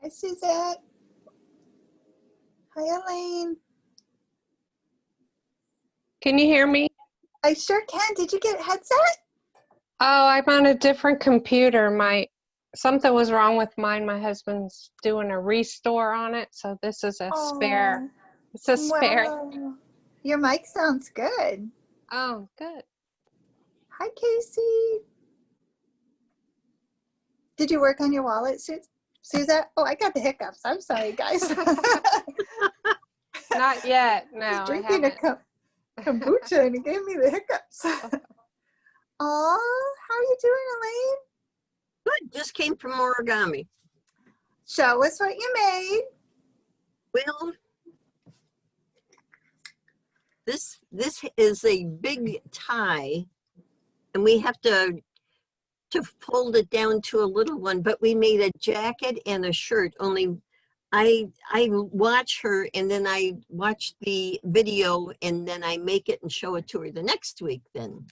Hi, Suzette. Hi, Elaine. Can you hear me? I sure can. Did you get a headset? Oh, I'm on a different computer. Something was wrong with mine. My husband's doing a restore on it, so this is a spare. Oh, It's a spare. well, your mic sounds good. Oh, good. Hi, Casey. Did you work on your wallet, Suzette? Oh, I got the hiccups. I'm sorry, guys. Not yet. I was No, I drinking a haven't. kombucha and it gave me the hiccups. Aw, how are you doing, Elaine? Good, just came from origami. Show us what you made. Well, this is a big tie, and we have to fold it down to a little one, but we made a jacket and a shirt. Only I watch her, and then I watch the video, and then I make it and show it to her the next week then.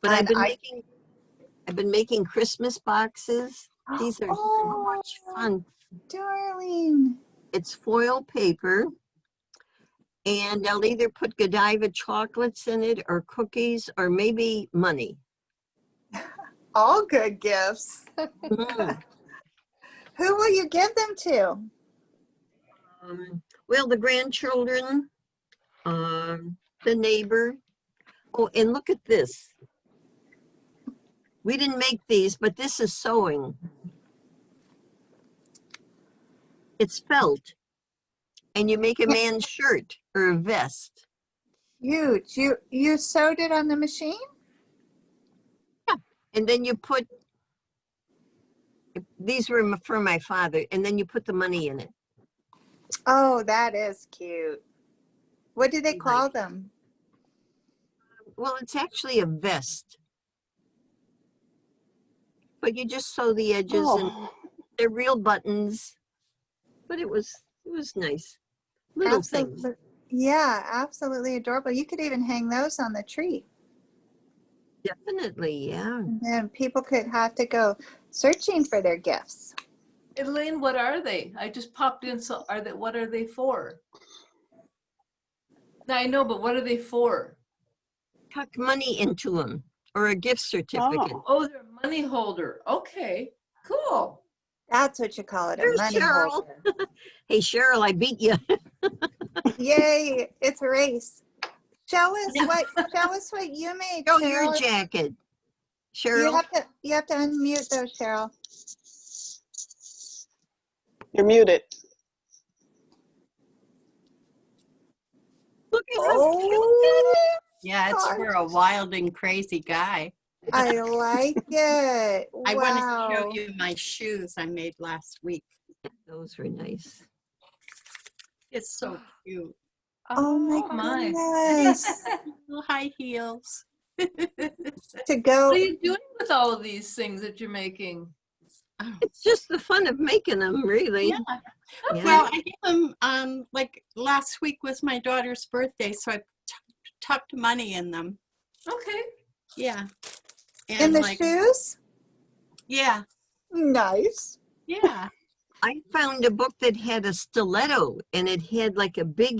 But And I've been making Christmas boxes. These are so much fun. Darling. It's foil paper, and I'll either put Godiva chocolates in it or cookies or maybe money. All good gifts. Mm. Who will you give them to? Well, the grandchildren, the neighbor. Oh, and look at this. We didn't make these, but this is sewing. It's felt. And you make a man's shirt or a vest. Huge. You sewed it on the machine? Yeah. And then you put, these were for my father, and then you put the money in it. Oh, that is cute. What do they call them? Well, it's actually a vest. But you just sew the edges and they're real buttons. But it was nice. Little things. Yeah, absolutely adorable. You could even hang those on the tree. Definitely, yeah. And then people could have to go searching for their gifts. Elaine, what are they? I just popped in, so what are they for? Now I know, but what are they for? Tuck money into them or a gift certificate. Oh, they're a money holder. Okay, cool. That's what you call it, There's a money Cheryl. holder. Hey, Cheryl, I beat you. Yay, it's a race. Show us what you made, Show Cheryl. your jacket. Cheryl. You have to unmute those, Cheryl. You're muted. Look at how cute it is. Yeah, it's for a wild and crazy guy. I like it. I want to show Wow. you my shoes I made last week. Those were nice. It's so cute. Oh my goodness. Little high heels. To go. What are you doing with all of these things that you're making? It's just the fun of making them, really. Yeah. Okay. Well, I gave them, like last week was my daughter's birthday, so I tucked money in them. Okay. Yeah. In And the like, shoes? yeah, Nice. yeah. I found a book that had a stiletto and it had like a big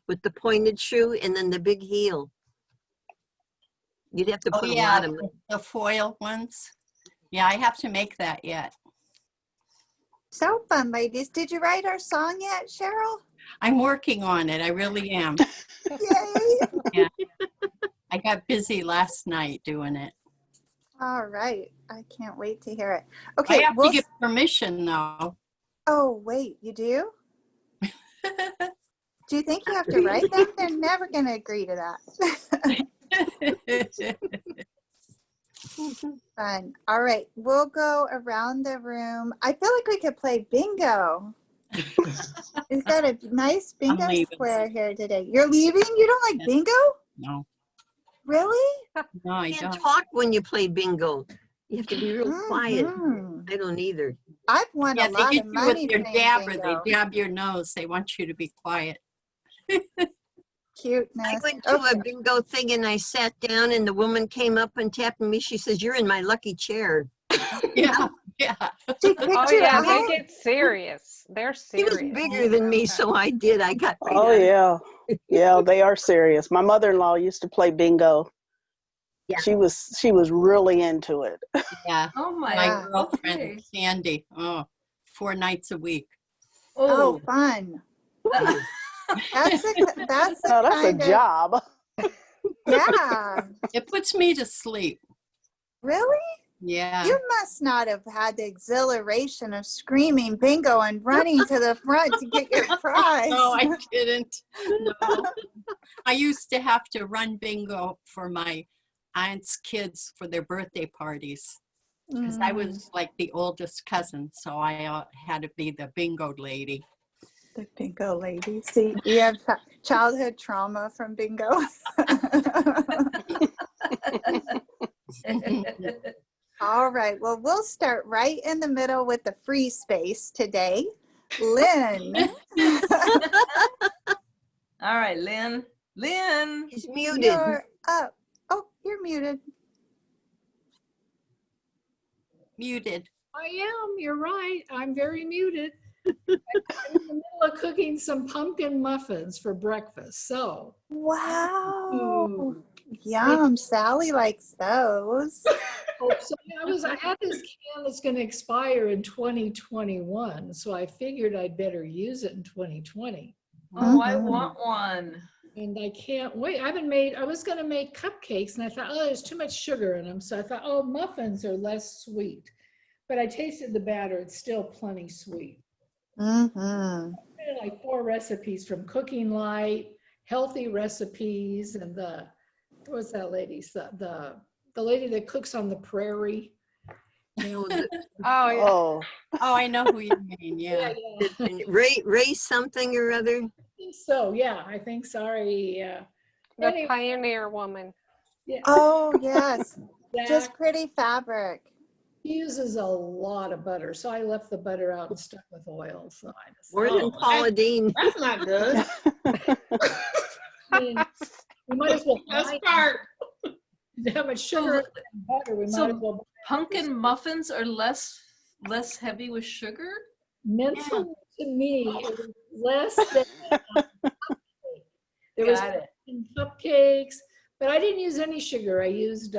with the pointed shoe and then the big heel. You'd have to Oh put a yeah, lot of money. the foil ones. Yeah, I have to make that yet. So fun, ladies. Did you write our song yet, Cheryl? I'm working on it. I really am. Yay. Yeah. I got busy last night doing it. All right. I can't wait to hear it. Okay. I have to get permission though. Oh, wait, you do? Do you think you have to write them? They're never going to agree to that. Fun. All right. We'll go around the room. I feel like we could play bingo. We've got a nice bingo leaving. square here today. You're leaving? You don't like bingo? No, Really? no, I You can't don't. talk when you play bingo. You have to be real quiet. Mhm. I don't either. I've won Yeah, a they lot get of you money with their playing dabber. bingo. They dab your nose. They want you to be quiet. Cuteness. I went to a bingo thing and I sat down and the woman came up and tapped me. She says, "You're in my lucky chair." Yeah. Yeah. She kicked Oh you yeah, they out? get serious. They're He was serious. bigger than me, so I did. I got right Oh out of yeah. Yeah, they are serious. My mother-in-law used to play bingo. Yeah. She was really into it. Yeah. Oh My Yeah. girlfriend, okay. Sandy, 4 nights a week. Oh, Oh, fun. Ooh. That's the That's a kind of, job. yeah. It puts me to sleep. Really? Yeah. You must not have had the exhilaration of screaming bingo and running to the front to get your prize. No, I didn't. No. I used to have to run bingo for my aunt's kids for their birthday parties because I was like the oldest cousin, so I had to be the bingo lady. The bingo lady. See, you have childhood trauma from bingo. All right. Well, we'll start right in the middle with the free space today. Lynn. all right, Lynn. Lynn. He's muted. You're up. Oh, you're muted. Muted. I am, you're right. I'm very muted. I'm in the middle of cooking some pumpkin muffins for breakfast. So, Wow. Yum. Sally likes those. so I had this can that's going to expire in 2021. So I figured I'd better use it in 2020. Oh, I Mhm. want one. And I can't wait. I was going to make cupcakes and I thought, oh, there's too much sugar in them. So I thought, oh, muffins are less sweet. But I tasted the batter. It's still plenty sweet. Mm-hmm. I did like 4 recipes from Cooking Light, healthy recipes, and what's that lady's? The lady that cooks on the prairie. You know, Oh yeah. Oh, Oh, I know who you mean. Yeah. yeah. Ray something or other. I think so, yeah, I think, sorry, yeah. The Anyway, pioneer woman. yeah, Oh, yes. Just that pretty fabric. uses a lot of butter, so I left the butter out and stuck with oil, so I just. More than Paula Dean. That's not good. I mean, we might as well Best buy part. how much sugar and butter, we So might as well buy. Pumpkin muffins are less heavy with sugar? Mentally, to me, it was less than a cupcake. There was Got it. cupcakes, but I didn't use any sugar. I used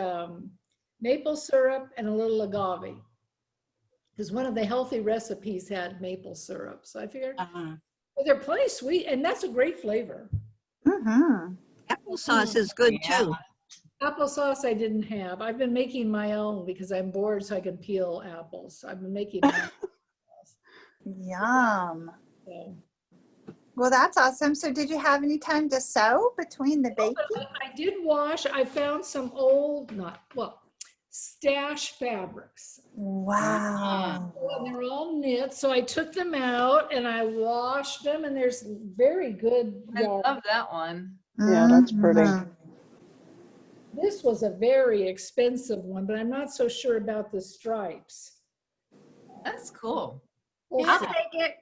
maple syrup and a little agave. Because one of the healthy recipes had maple syrup. So I figured, Uh-huh. well, they're plenty sweet, and that's a great flavor. Mm-hmm. Applesauce is good too. Applesauce I didn't have. I've been making my own because I'm bored so I can peel apples. I've been making my own. Yum. So. Well, that's awesome. So did you have any time to sew between the baking? I did wash. I found some old, stash fabrics. Wow. And they're all knit. So I took them out and I washed them, and there's very good I yarn. love that one. Yeah, that's pretty. Mhm. This was a very expensive one, but I'm not so sure about the stripes. That's cool. We'll I'll see. take it.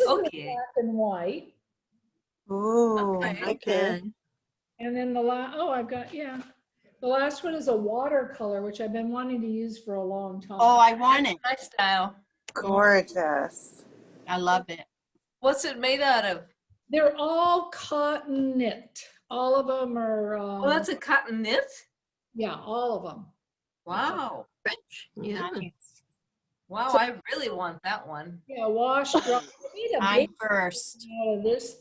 Okay. Black and white. Ooh. Okay. And then the last one is a watercolor, which I've been wanting to use for a long time. Oh, I want it. My style. Gorgeous. I love it. What's it made out of? They're all cotton knit. All of them are, Oh, that's a cotton knit? yeah, all of them. Wow. French. Yeah. Nice. Wow, I really want that one. Yeah, wash, dry. I made a I'm big first. out of this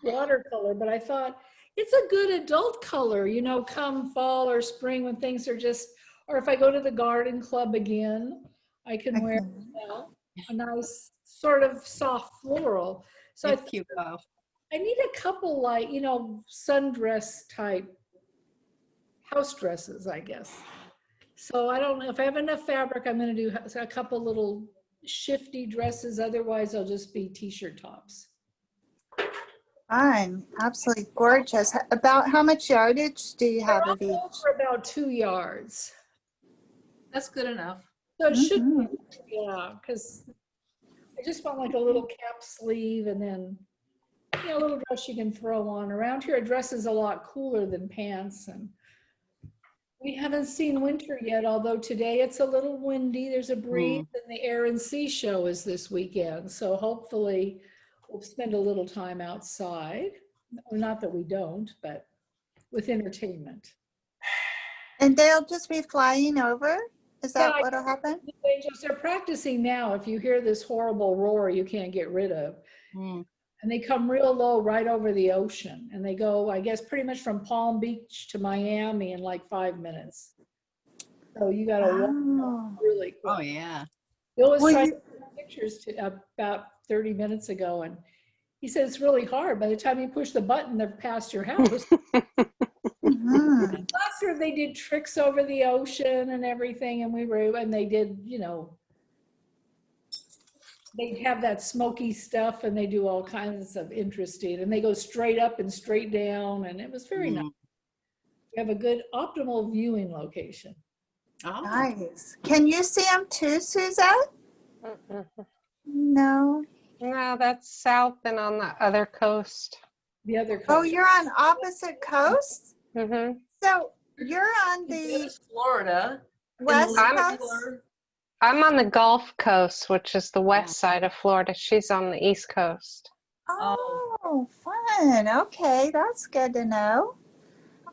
watercolor, but I thought it's a good adult color, come fall or spring when things are just, or if I go to the garden club again, I can wear a nice sort of soft floral. So If you go. I need a couple like, sundress type house dresses, I guess. So I don't know if I have enough fabric, I'm going to do a couple little shifty dresses. Otherwise, I'll just be t-shirt tops. Fun. Absolutely gorgeous. About how much yardage do you have of They're all each? for about 2 yards. That's good enough. So it should, Mhm. yeah, because I just want like a little cap sleeve and then, a little dress you can throw on. Around here, a dress is a lot cooler than pants. And We haven't seen winter yet, although today it's a little windy. There's a breeze, and the Air and Sea Show is this weekend. So hopefully we'll spend a little time outside. Well, not that we don't, but with entertainment. And they'll just be flying over? Is that Yeah, what'll happen? They're practicing now. If you hear this horrible roar you can't get rid of. Mm. And they come real low right over the ocean. And they go, I guess, pretty much from Palm Beach to Miami in like 5 minutes. So you got to walk Oh. really quick. Oh, yeah. Bill was Well, trying you- to take pictures about 30 minutes ago, and he said it's really hard. By the time you push the button, they're past your house. Mhm. Last year they did tricks over the ocean and everything, and they did, they have that smoky stuff, and they do all kinds of interesting, and they go straight up and straight down, and it was very nice. We have a good optimal viewing location. Oh, Nice. Can you see them too, Suzette? No. No, that's south and on the other coast. The other Oh, coast. you're on opposite coasts? Hmm. So you're on the It's Florida. west I'm- coast? I'm on the Gulf Coast, which is the west side of Florida. She's on the East Coast. Oh, fun. Okay, that's good to know.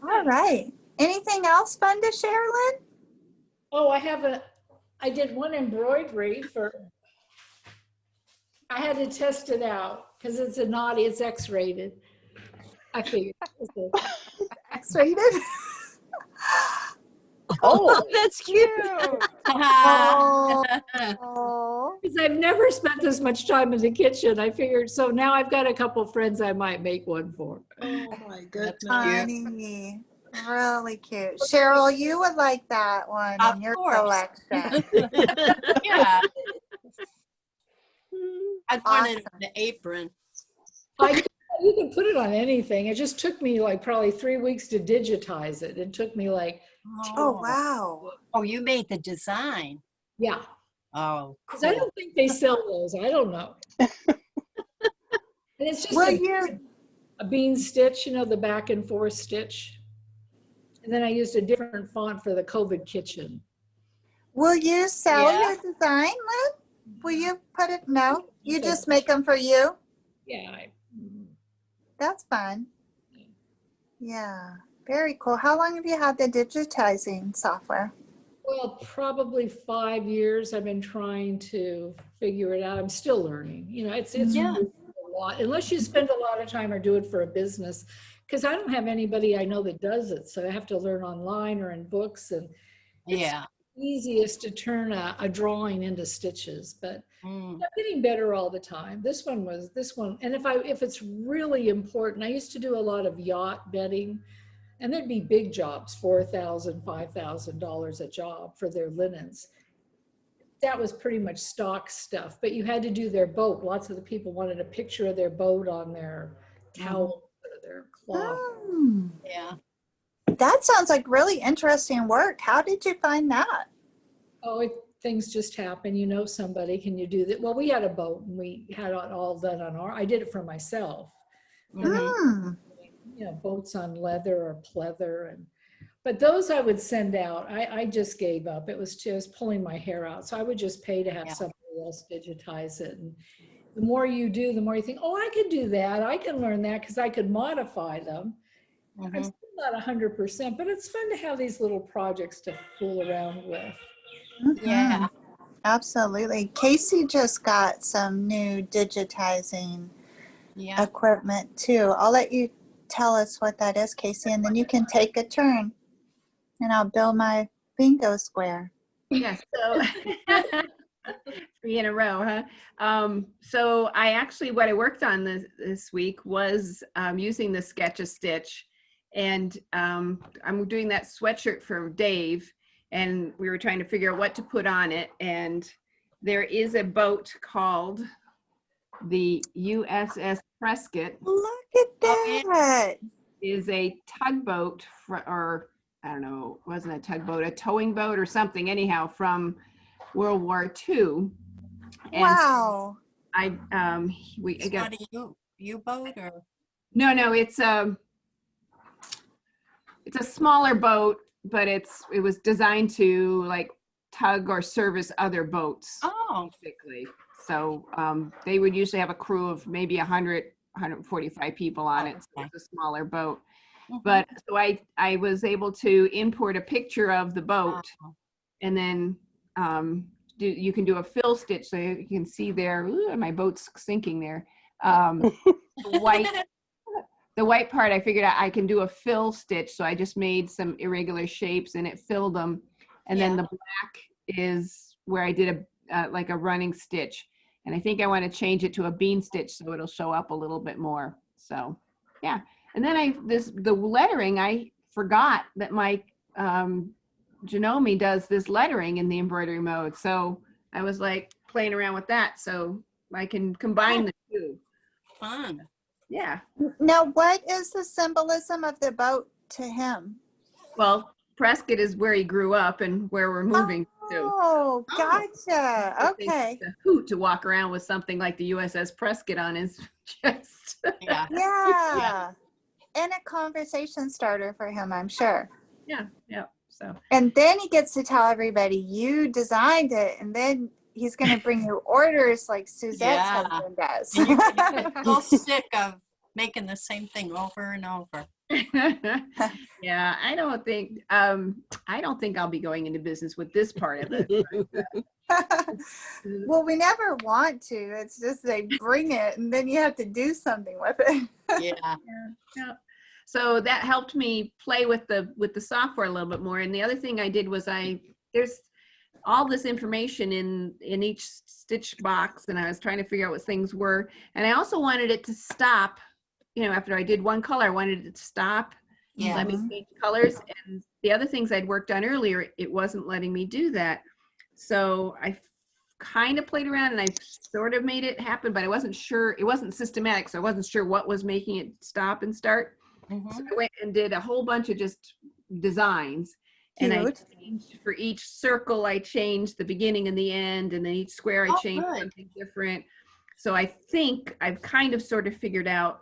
All right. Anything else fun to share, Lynn? Oh, I did one embroidery I had to test it out because it's it's X-rated. I figured. X-rated? Oh, that's cute. Oh. Because I've never spent this much time in the kitchen. I figured, so now I've got a couple friends I might make one for. Oh my goodness. Funny. Really cute. Cheryl, you would like that one Of in your course. collection. Yeah. I'd want it Awesome. on the apron. You can put it on anything. It just took me like probably 3 weeks to digitize it. It took me like, Oh, wow. Oh, you made the design. yeah. Oh, Because I cool. don't think they sell those. I don't know. And it's just Will you? a bean stitch, the back and forth stitch. And then I used a different font for the COVID kitchen. Will you sell Yeah. your design, Lynn? Will you put it? No, you just make them for you? Yeah. That's fun. Yeah, very cool. How long have you had the digitizing software? Well, probably 5 years I've been trying to figure it out. I'm still learning. It's Yeah. really a lot, unless you spend a lot of time or do it for a business. Because I don't have anybody I know that does it. So I have to learn online or in books. And Yeah. easiest to turn a drawing into stitches, but Mm. I'm getting better all the time. This one, and if it's really important, I used to do a lot of yacht bedding, and there'd be big jobs, $4,000, $5,000 a job for their linens. That was pretty much stock stuff, but you had to do their boat. Lots of the people wanted a picture of their boat on their towel or their cloth. Hmm. Yeah. That sounds like really interesting work. How did you find that? Oh, things just happen. Somebody, can you do that? Well, we had a boat and we had it all done I did it for myself. Mhm. Hmm. Boats on leather or pleather. But those I would send out. I just gave up. It was just pulling my hair out. So I would just pay to have Yeah. somebody else digitize it. And the more you do, the more you think, oh, I could do that. I can learn that because I could modify them. I'm Mhm. still not 100%, but it's fun to have these little projects to fool around with. Yeah. Absolutely. Casey just got some new digitizing Yeah. equipment too. I'll let you tell us what that is, Casey, and then you can take a turn and I'll build my bingo square. Yeah, so 3 in a row, huh? So what I worked on this week was using the Sketch-a-Stitch, and I'm doing that sweatshirt for Dave, and we were trying to figure out what to put on it, and there is a boat called the USS Prescott. Look at Oh, that. Is a tugboat, or I don't know, it wasn't a tugboat, a towing boat or something, anyhow, from World War II. And Wow. I It's got, not a U-boat or? no, it's a smaller boat but it was designed to like tug or service other boats. Oh, Basically. So they would usually have a crew of maybe 100, 145 people on it. So Okay. it's a smaller boat. mhm. But so I was able to import a picture of the boat, Wow. and then you can do a fill stitch, so you can see there. Ooh, my boat's sinking there. The white part, I figured out I can do a fill stitch, so I just made some irregular shapes and it filled them. And then Yeah. the black is where I did a like a running stitch. And I think I want to change it to a bean stitch so it'll show up a little bit more. So yeah. And then the lettering, I forgot that my Janome does this lettering in the embroidery mode. So I was like playing around with that so I can combine the two. Fun. Yeah. Now, what is the symbolism of the boat to him? Well, Prescott is where he grew up and where we're moving to. Oh, gotcha. I think Okay. it's a hoot to walk around with something like the USS Prescott on his chest. Yeah. Yeah. And a conversation starter for him, I'm sure. Yeah. So And then he gets to tell everybody you designed it, and then he's going to bring you orders like Suzette's Yeah. husband does. And you get so sick of making the same thing over and over. yeah, I don't think I'll be going into business with this part of it. Well, we never want to. It's just they bring it, and then you have to do something with it. Yeah. Yeah. So that helped me play with the software a little bit more. And the other thing I did was there's all this information in each stitch box, and I was trying to figure out what things were. And I also wanted it to stop, after I did one color, I wanted it to stop. Yeah. Let me change colors. And the other things I'd worked on earlier, it wasn't letting me do that. So I kind of played around and I sort of made it happen, but I wasn't sure, it wasn't systematic. So I wasn't sure what was making it stop and start. Mhm. So I went and did a whole bunch of just designs. And I Cute. changed for each circle, I changed the beginning and the end, and then each square I Oh, changed good. something different. So I think I've kind of sort of figured out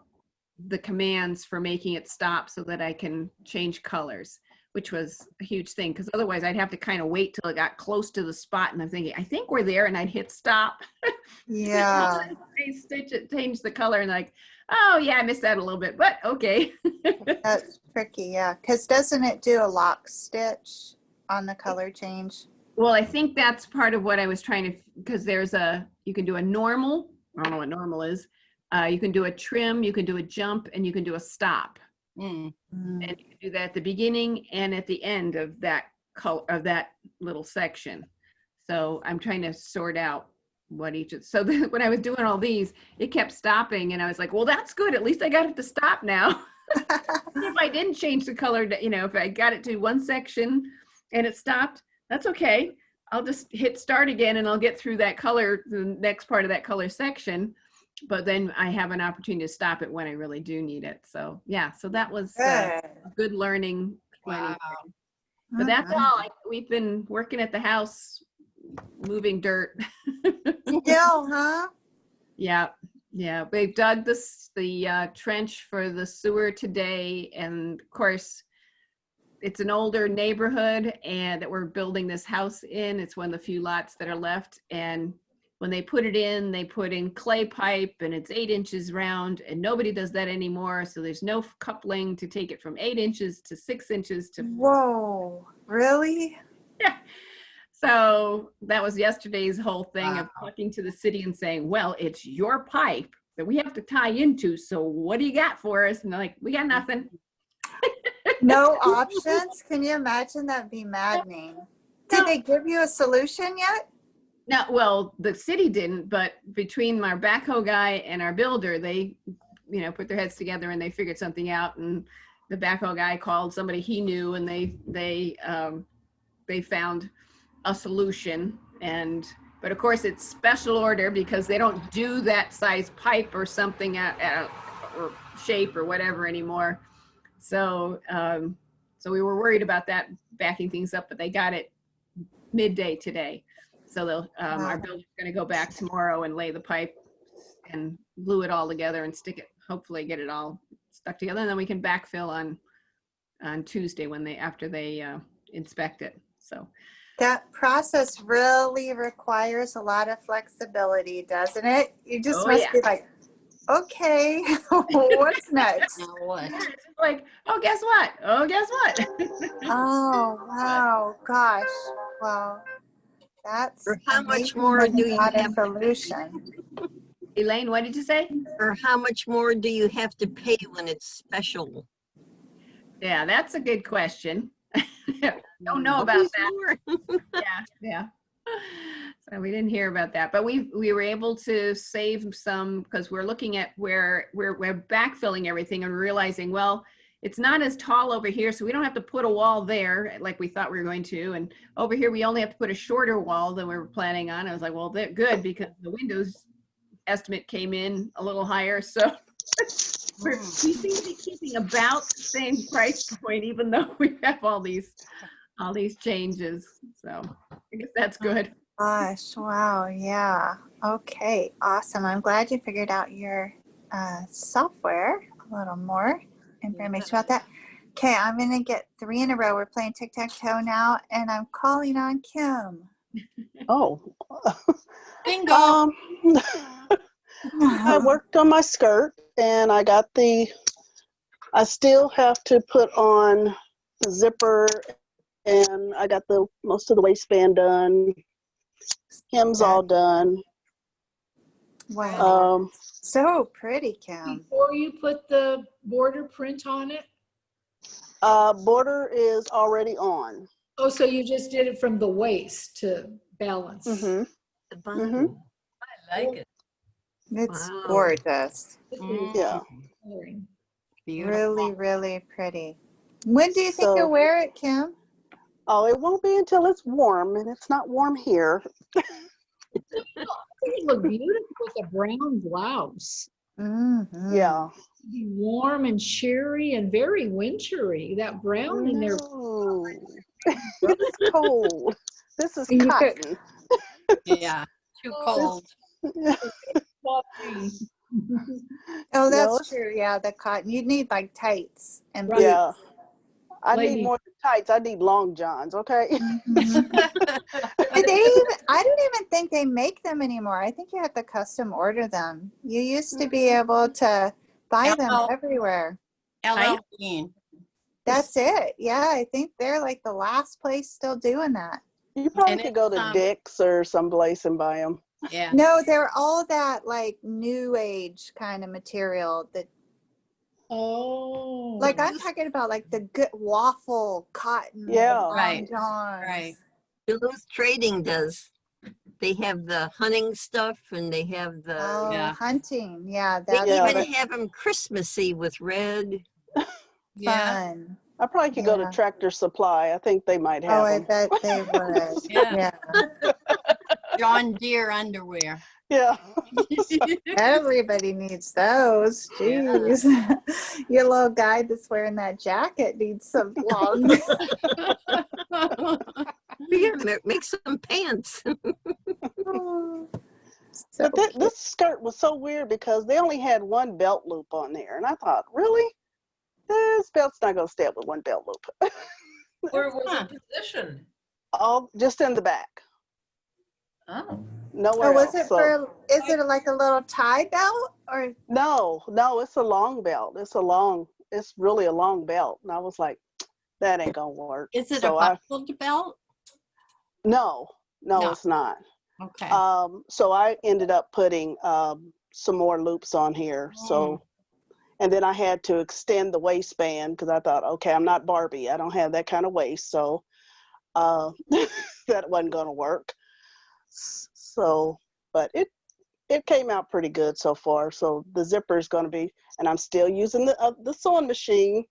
the commands for making it stop so that I can change colors, which was a huge thing, because otherwise I'd have to kind of wait till it got close to the spot, and I'm thinking, I think we're there, and I'd hit stop. Yeah. I stitch it, change the color, and like, oh yeah, I missed that a little bit, but okay. That's tricky, yeah. Because doesn't it do a lock stitch on the color change? Well, I think that's part of what I was trying to, because you can do a normal, I don't know what normal is. You can do a trim, you can do a jump, and you can do a stop. Mm. And you can do that at the beginning and at the end of that color, of that little section. So I'm trying to sort out what each is. So when I was doing all these, it kept stopping, and I was like, well, that's good. At least I got it to stop now. If I didn't change the color, if I got it to one section and it stopped, that's okay. I'll just hit start again and I'll get through that color, the next part of that color section. But then I have an opportunity to stop it when I really do need it. So yeah, so that was Good. good learning. Wow. But that's all. We've been working at the house, moving dirt. Still, huh? Yeah. They've dug the trench for the sewer today, and of course, it's an older neighborhood, and that we're building this house in. It's one of the few lots that are left, and when they put it in, they put in clay pipe, and it's 8 inches round, and nobody does that anymore. So there's no coupling to take it from 8 inches to 6 inches to. Whoa, really? Yeah. So that was yesterday's whole thing of Wow. talking to the city and saying, well, it's your pipe that we have to tie into. So what do you got for us? And they're like, we got nothing. No options? Can you imagine? That'd be maddening. Did No. they give you a solution yet? No, well, the city didn't, but between our backhoe guy and our builder, they, put their heads together and they figured something out. And the backhoe guy called somebody he knew, and they found a solution. But of course, it's special order because they don't do that size pipe or something or shape or whatever anymore. So, so we were worried about that backing things up, but they got it midday today. So they'll, our builder's going to go back tomorrow and lay the pipe and glue it all together and stick it, hopefully get it all stuck together. And then we can backfill on Tuesday after they inspect it. So That process really requires a lot of flexibility, doesn't it? You just Oh, must yeah. be like, okay, what's next? Now what? it's like, oh, guess what? Oh, guess what? Oh, wow, gosh. Well, that's Or how much amazing more that do you you got a have? solution. Elaine, what did you say? Or how much more do you have to pay when it's special? Yeah, that's a good question. Don't know about Always that. more. Yeah. So we didn't hear about that, but we were able to save some because we're looking at where we're backfilling everything and realizing, well, it's not as tall over here, so we don't have to put a wall there like we thought we were going to. And over here, we only have to put a shorter wall than we were planning on. I was like, well, that's good because the windows estimate came in a little higher. So we seem to be keeping about the same price point, even though we have all these changes. So I guess that's good. Gosh, wow, yeah. Okay, awesome. I'm glad you figured out your software. A little more information about that. Okay, I'm going to get 3 in a row. We're playing tic-tac-toe now, and I'm calling on Kim. Oh. Bingo. I worked on my skirt and I still have to put on the zipper, and I got most of the waistband done. Hem's all done. Wow, so pretty, Kim. Before you put the border print on it? Border is already on. Oh, so you just did it from the waist to balance. Mm-hmm. The bottom. I like it. It's Wow. gorgeous. Yeah. Coloring. Beautiful. Really, really pretty. When do you think So- you'll wear it, Kim? Oh, it won't be until it's warm, and it's not warm here. I think it look beautiful with a brown blouse. Mhm. Yeah. Be warm and cheery and very wintry. That brown in there. No. It's cold. This is You could- cotton. Yeah. Too cold. Oh, that's No. true. Yeah, the cotton. You need like tights and boots. Yeah. I Lady. need more than tights. I need long johns, okay? Mhm. Did they even, I don't even think they make them anymore. I think you have to custom order them. You used to be able to buy them Oh. everywhere. LL Bean. That's it. Yeah, I think they're like the last place still doing that. You probably And could go to it's, Dick's or someplace and buy them. Yeah. No, they're all that like new age kind of material that Oh. like I'm talking about like the good waffle cotton. Yeah. long Right, johns. right. Duluth Trading does. They have the hunting stuff and they have the. Oh, Yeah. hunting. Yeah, They that's Yeah, even that- have them Christmassy with red. Yeah. fun. I probably could go Yeah. to Tractor Supply. I think they might Oh, have I them. bet they would. Yeah. Yeah. John Deere underwear. Yeah. Everybody needs those. Jeez. Your little guy that's wearing that jacket needs some long. Yeah, make some pants. So But this skirt was so weird because they only had one belt loop on there. And I thought, really? This belt's not going to stay up with one belt loop. Where was Huh. it positioned? All just in the back. Oh, Nowhere Oh, was else. it So- for, is it like a little tie belt or? No, it's a long belt. It's really a long belt. And I was like, that ain't going to work. Is it So a buckled belt? No, No. it's not. Okay. So I ended up putting some more loops on here. So, and then I had to extend the waistband because I thought, okay, I'm not Barbie. I don't have that kind of waist. So that wasn't going to work. So, but it came out pretty good so far. So the zipper is going to be, and I'm still using the sewing machine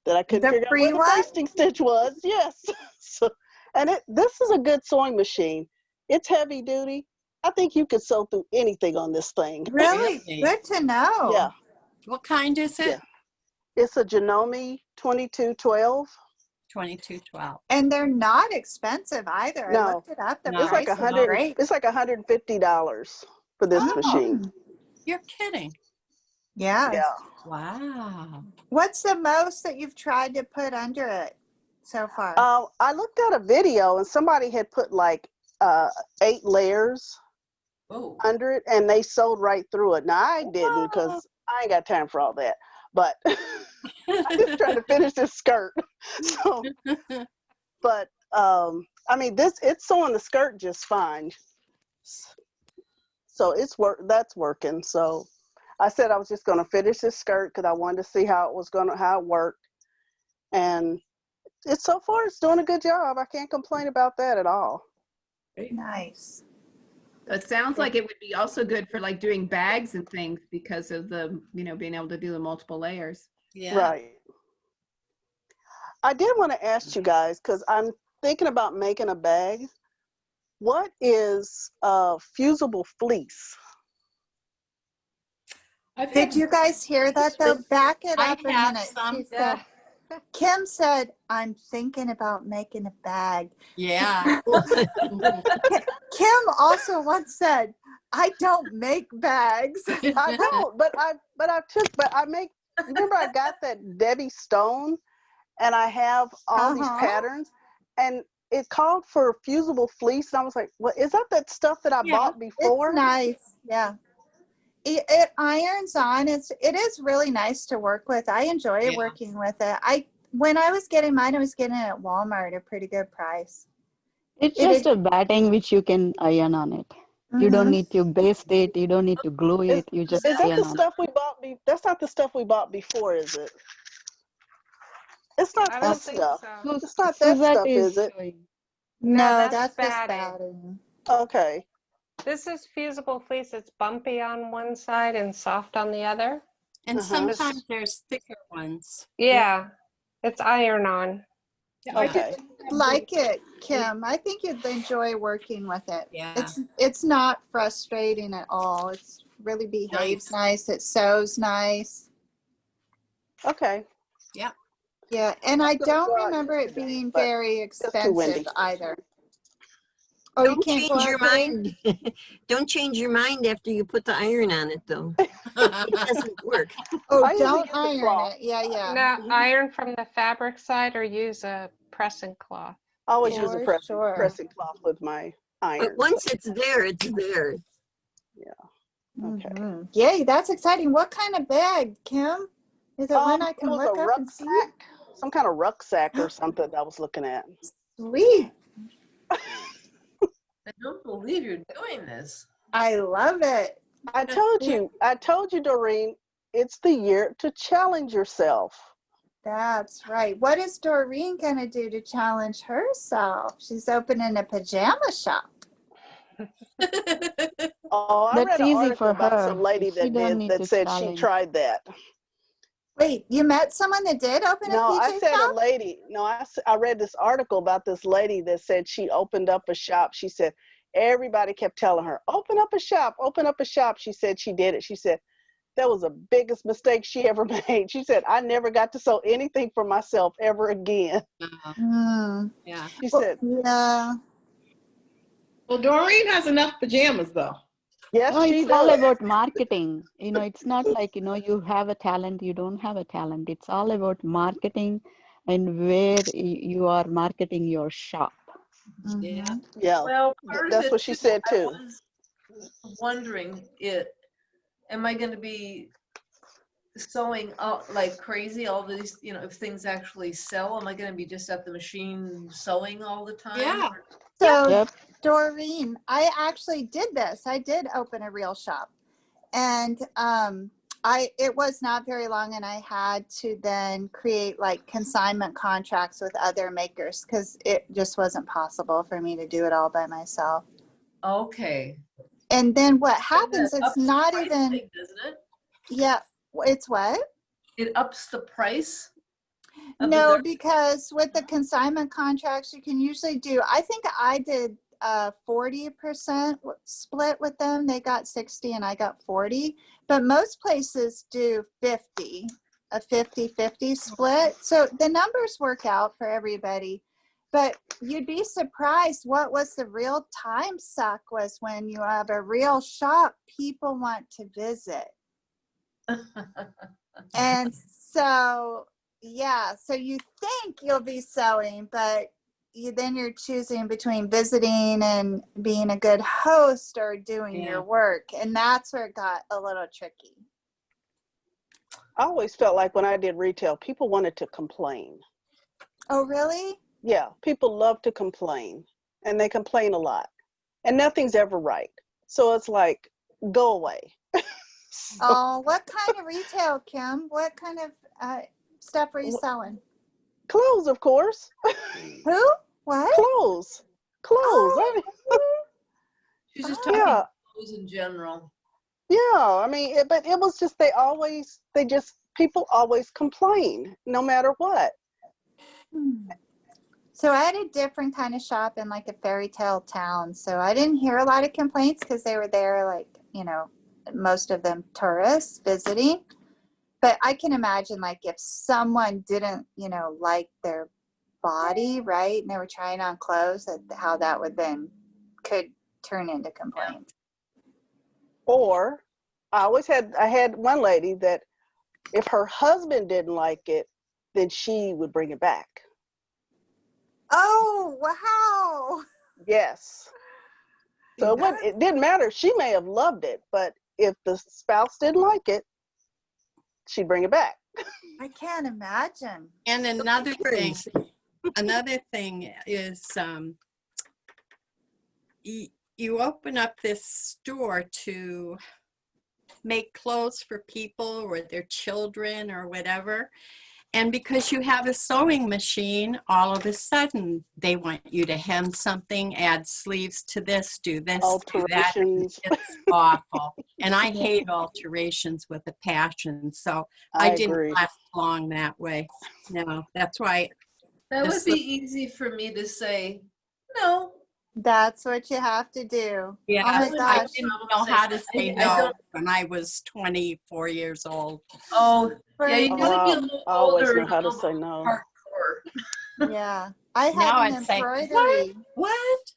that I couldn't The figure out free where the one? basting stitch was. Yes. So, and this is a good sewing machine. It's heavy duty. I think you could sew through anything on this thing. Really? Really? Good to know. Yeah. What kind is it? Yeah. It's a Janome 2212. 2212. And they're not expensive either. I No. looked it up. The No. It's like price is great. It's like $150 for this Oh. machine. You're kidding. Yeah. Yeah. Wow. What's the most that you've tried to put under it? so far? I looked at a video and somebody had put like 8 layers Oh, under it, and they sewed right through it. Now I didn't because I ain't got time for all that. But I'm just trying to finish this skirt. So, but I mean, it's sewing the skirt just fine. So that's working. So I said I was just going to finish this skirt because I wanted to see how it worked, and so far it's doing a good job. I can't complain about that at all. Nice. It sounds like it would be also good for like doing bags and things because of the, being able to do the multiple layers. Yeah. Right. I did want to ask you guys, because I'm thinking about making a bag. What is fusible fleece? I've Did had- you guys hear that though? Back it I up a have minute. some. She said, Kim said, I'm thinking about making a bag. Yeah. Kim also once said, I don't make bags. I don't, but I make. Remember, I got that Debbie Stone, and I have all these patterns, and it called for fusible fleece, and I was like, "What is that stuff that I Yeah, bought before?" It's nice. Yeah. It irons on. It is really nice to work with. I enjoy Yeah. working with it. When I was getting mine, I was getting it at Walmart at a pretty good price. It's It just is- a batting which you can iron on it. You don't Mhm. need to baste it. You don't need to glue Is, it. You just is that iron the on it. stuff we bought? That's not the stuff we bought before, is it? It's not I that don't think stuff. so. It's not that Suzette stuff, is it? showing. No, that's that's just batting. batting. Okay. This is fusible fleece. It's bumpy on one side and soft on the other. And Uh-huh. sometimes there's thicker ones. Yeah, it's iron on. Yeah, I Okay. Like it, Kim. I think you'd enjoy working with it. Yeah. It's not frustrating at all. It's really behaves nice. It sews nice. Okay. Yeah, and I I'm gonna don't go out remember it yesterday, being but very too expensive windy. either. Oh, you Don't can't go change your out today? mind. Don't change your mind after you put the iron on it, though. It doesn't work. Oh, I usually don't use a iron cloth. it. Yeah, yeah. Now, iron from the fabric side or use a pressing cloth. I always use a For sure. pressing cloth with my iron. But once it's there, it's there. Okay. Mhm. Yay, that's exciting. What kind of bag, Kim? Is it one I It can was look a up and see? rucksack, some kind of rucksack or something that I was looking at. Sweet. I don't believe you're doing this. I love it. I told you, Doreen, it's the year to challenge yourself. That's right. What is Doreen going to do to challenge herself? She's opening a pajama shop. Oh, I That's read an easy article for about her. some lady She don't need to said challenge. she tried that. Wait, you met someone that did open No, a I PJ said shop? a lady. No, I read this article about this lady that said she opened up a shop. She said everybody kept telling her, open up a shop, open up a shop. She said she did it. She said that was the biggest mistake she ever made. She said, I never got to sew anything for myself ever again. Yeah. She said, Yeah. Well, Doreen has enough pajamas, though. yes, No, she it's all does. about marketing. It's not like, you have a talent, you don't have a talent. It's all about marketing and where you are marketing your shop. Yeah. Mhm. Yeah, Well, part of that's it what she too, said I too. was wondering, am I going to be sewing out like crazy all these, if things actually sell? Am I going to be just at the machine sewing all the time? Yeah. So, Yep. Doreen, I actually did this. I did open a real shop. And it was not very long, and I had to then create like consignment contracts with other makers because it just wasn't possible for me to do it all by myself. Okay. And then what And happens, that it's ups the not price even, thing, doesn't it? yeah, it's what? It ups the price? of the No, gar- because with the consignment contracts, you can usually do, I think I did 40% split with them. They got 60 and I got 40, but most places do 50, a 50-50 split. So the numbers work out for everybody, but you'd be surprised what was the real time suck was when you have a real shop, people want to visit. And so yeah, so you think you'll be sewing, but then you're choosing between visiting and being a good host or doing Yeah. your work. And that's where it got a little tricky. I always felt like when I did retail, people wanted to complain. Oh, really? Yeah, people love to complain, and they complain a lot, and nothing's ever right. So it's like, go away. So, Oh, what kind of retail, Kim? What kind of stuff are you selling? clothes, of course. Who? What? Clothes. Oh, She's just oh. talking Yeah, clothes in general. yeah. I mean, but it was just people always complain, no matter what. So I had a different kind of shop in like a fairy tale town. So I didn't hear a lot of complaints because they were there, like, you know, most of them tourists visiting. But I can imagine, like, if someone didn't, you know, like their body, right, and they were trying on clothes, how that would then could turn into complaints. Or I had one lady that if her husband didn't like it, then she would bring it back. Oh, wow. Yes. So it didn't matter. She may have loved it, but if the spouse didn't like it, she'd bring it back. I can't imagine. And another thing is you open up this store to make clothes for people or their children or whatever. And because you have a sewing machine, all of a sudden they want you to hem something, add sleeves to this, do this, do that. Alterations. It's awful. And I hate alterations with a passion. So I didn't agree. last long that way. No, that's why. That would be easy for me to say, no. That's what you have to do. Yeah, Oh my I gosh. didn't know how to say I no don't- when I was 24 years old. Oh, yeah, you For- gotta be a little I always older know and how a to little say no. hardcore. Yeah. I Now had an I'd say, embroidery. What?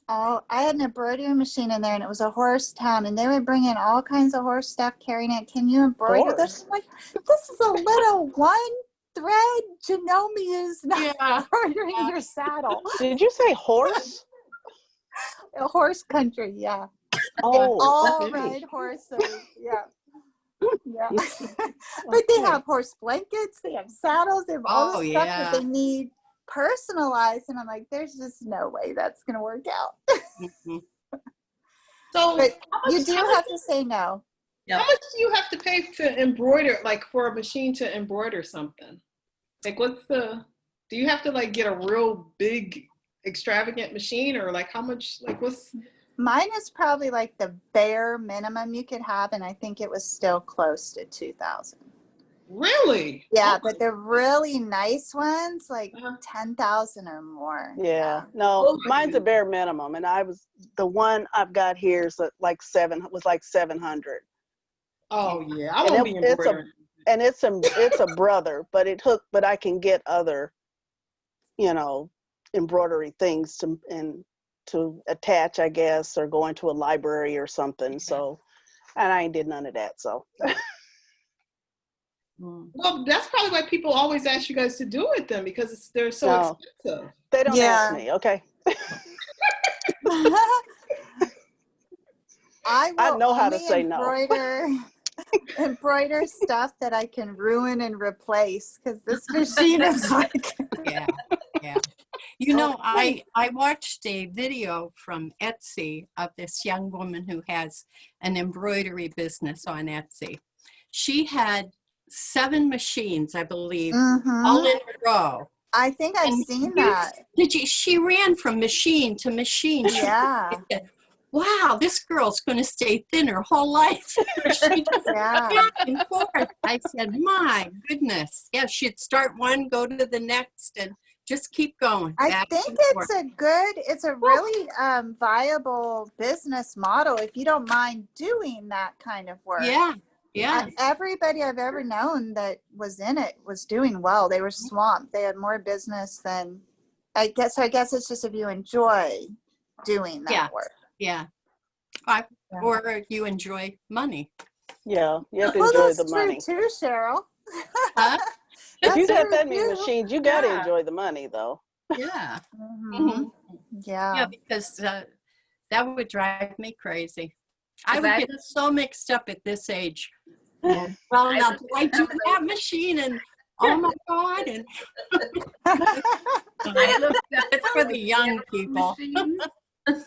Oh, I had an embroidery machine in there, and it was a horse town, and they would bring in all kinds of horse stuff carrying it. Can you embroider this? Horse? I'm like, this is a little one thread. Janome is not Yeah. embroidering your saddle. Did you say horse? A horse country, yeah. Oh, All okay. ride horses, yeah. Yeah. But they have horse blankets, they have saddles, they have all Oh, the stuff yeah. that they need personalized. And I'm like, there's just no way that's going to work out. Mhm. So But how you much, do how much- have to say no. how much do you have to pay to embroider, like for a machine to embroider something? Like do you have to like get a real big extravagant machine, or like how much, like what's? Mine is probably like the bare minimum you could have, and I think it was still close to 2,000. Really? Yeah, Oh, but the really nice ones, like Uh-huh. 10,000 or more. Yeah, no, Oh my mine's a bare minimum, and the one I've got here is like 700, oh yeah, I And won't be it's a- embroidering. and it's a brother, but I can get other, embroidery things to attach, I guess, or go into a library or something. So, and I ain't did none of that. So, Well, that's probably why people always ask you guys to do it then, because they're so No. expensive. they don't Yeah. ask me. Okay, I will know how to only say no. embroider stuff that I can ruin and replace, because this machine is like Yeah, yeah. You know, I watched a video from Etsy of this young woman who has an embroidery business on Etsy. She had 7 machines, I believe, Mhm. all in a row. I think I've And seen you- that. She ran from machine to machine. She Yeah. said, wow, this girl's going to stay thin her whole life. She just Yeah. back and forth. I said, my goodness. Yeah, she'd start one, go to the next, and just keep going. I back think and forth. it's a really viable business model if you don't mind doing that kind of work. Yeah, yeah. Everybody I've ever known that was in it was doing well. They were swamped. They had more business than I guess it's just if you enjoy doing that Yeah. work. Yeah. Yeah. Or you enjoy money. yeah, you have to Well, enjoy that's the money. true too, Cheryl. Huh? If you got very that many cute. machines, you got to Yeah. enjoy the money, though. Yeah. Mhm. Yeah, Yeah. because that would drive me crazy. I would That- get so mixed up at this age. Yeah. Well, I now looked do I at do some of that machine and oh my God, and I looked up it's for the young standalone people. machines.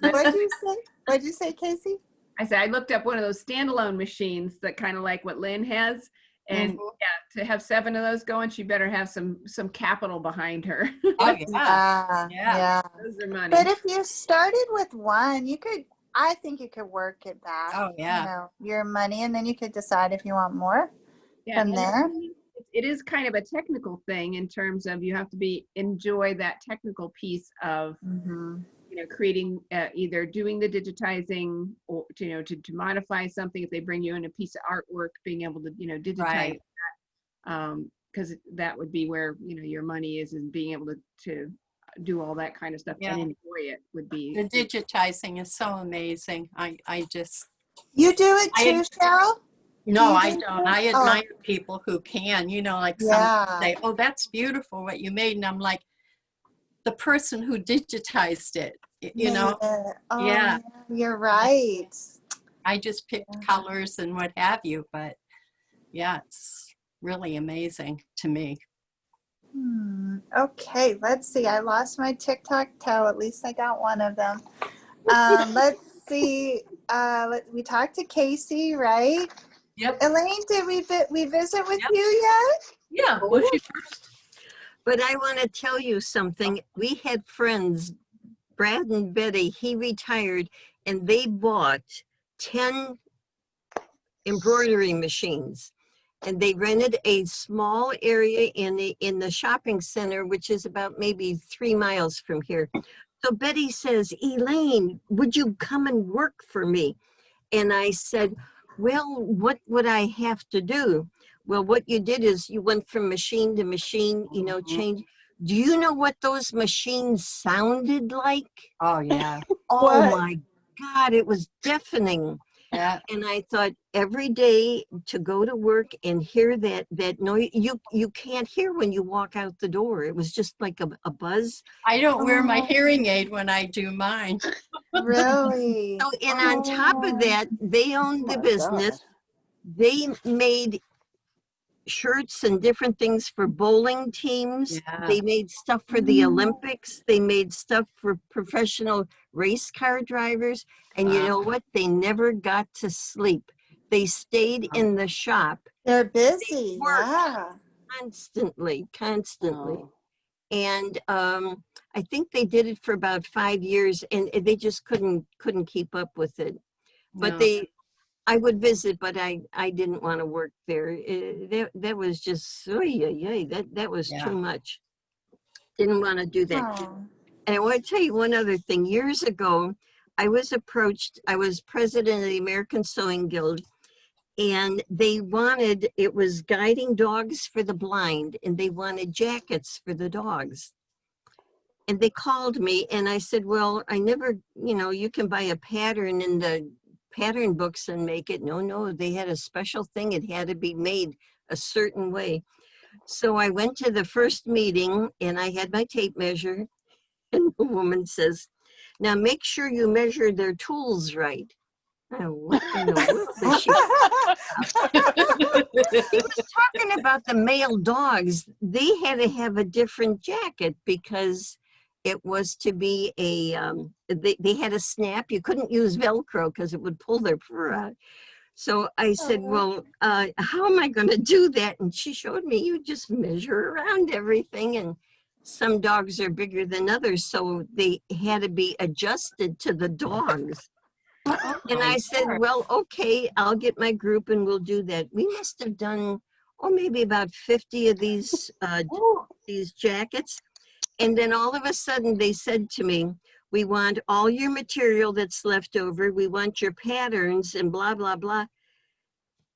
What'd you say? What'd you say, Casey? I said I looked up one of those standalone machines that kind of like what Lynn has, and Mhm. yeah, to have 7 of those going, she better have some capital behind her. Oh yeah, Yeah. Yeah. Yeah. Those are money. But if you started with one, I think you could work it back. Oh, yeah. You know, your money, and then you could decide if you want more Yeah, from and there. it is kind of a technical thing in terms of you have to enjoy that technical piece of Mm-hmm. creating either doing the digitizing or to modify something. If they bring you in a piece of artwork, being able to digitize Right. that, because that would be where your money is being able to do all that kind of stuff Yeah. and enjoy it would be. the digitizing is so amazing. I just You do it I- too, Cheryl? no, you I do don't. that? I Oh. admire people who can. Like some Yeah. say, "Oh, that's beautiful what you made," and I'm like, the person who digitized it. Yeah. Oh, Yeah. You're right. I just picked Yeah. colors and what have you, but yeah, it's really amazing to me. Okay, let's see. I lost my tic-tac-toe. At least I got one of them. Let's see. We talked to Casey, right? Yep. Elaine, did we visit with Yep. you yet? Yeah. Was she But I want to tell you something. We had friends, Brad and Betty, he retired, and they bought 10 embroidery machines. And they rented a small area in the shopping center, which is about maybe 3 miles from here. So Betty says, Elaine, would you come and work for me? And I said, well, what would I have to do? Well, what you did is you went from machine to machine, change. Do you know what those machines sounded like? Oh yeah, Oh What? my God, it was deafening. yeah. And I thought every day to go to work and hear that noise, you can't hear when you walk out the door. It was just like a buzz. I don't wear my Oh. hearing aid when I do mine. Really? So, and on top of that, they owned the my business. They made shirts and different things for bowling teams. Yeah. They made stuff for the Olympics. They made stuff for professional race car drivers. And you Wow. know what? They never got to sleep. They stayed in the shop They're busy. worked. Yeah. constantly. Oh. And I think they did it for about 5 years, and they just couldn't keep up with it. But No. I would visit, but I didn't want to work there. That was just, that was Yeah. too much. Didn't want to do that. Oh. And I want to tell you one other thing. Years ago, I was approached, I was president of the American Sewing Guild, and it was guiding dogs for the blind, and they wanted jackets for the dogs. And they called me, and I said, well, I never, you can buy a pattern in the pattern books and make it. No, they had a special thing. It had to be made a certain way. So I went to the first meeting, and I had my tape measure, and the woman says, now make sure you measure their tools right. What in the world is she? She was talking about the male dogs. They had to have a different jacket because it was to be they had a snap. You couldn't use Velcro because it would pull their fur out. So I said, well, how am I going to do that? And she showed me, you just measure around everything. And some dogs are bigger than others. So they had to be adjusted to the dogs. And I said, well, okay, I'll get my group and we'll do that. We must have done, maybe about 50 of these jackets. And then all of a sudden they said to me, we want all your material that's left over. We want your patterns and blah, blah, blah.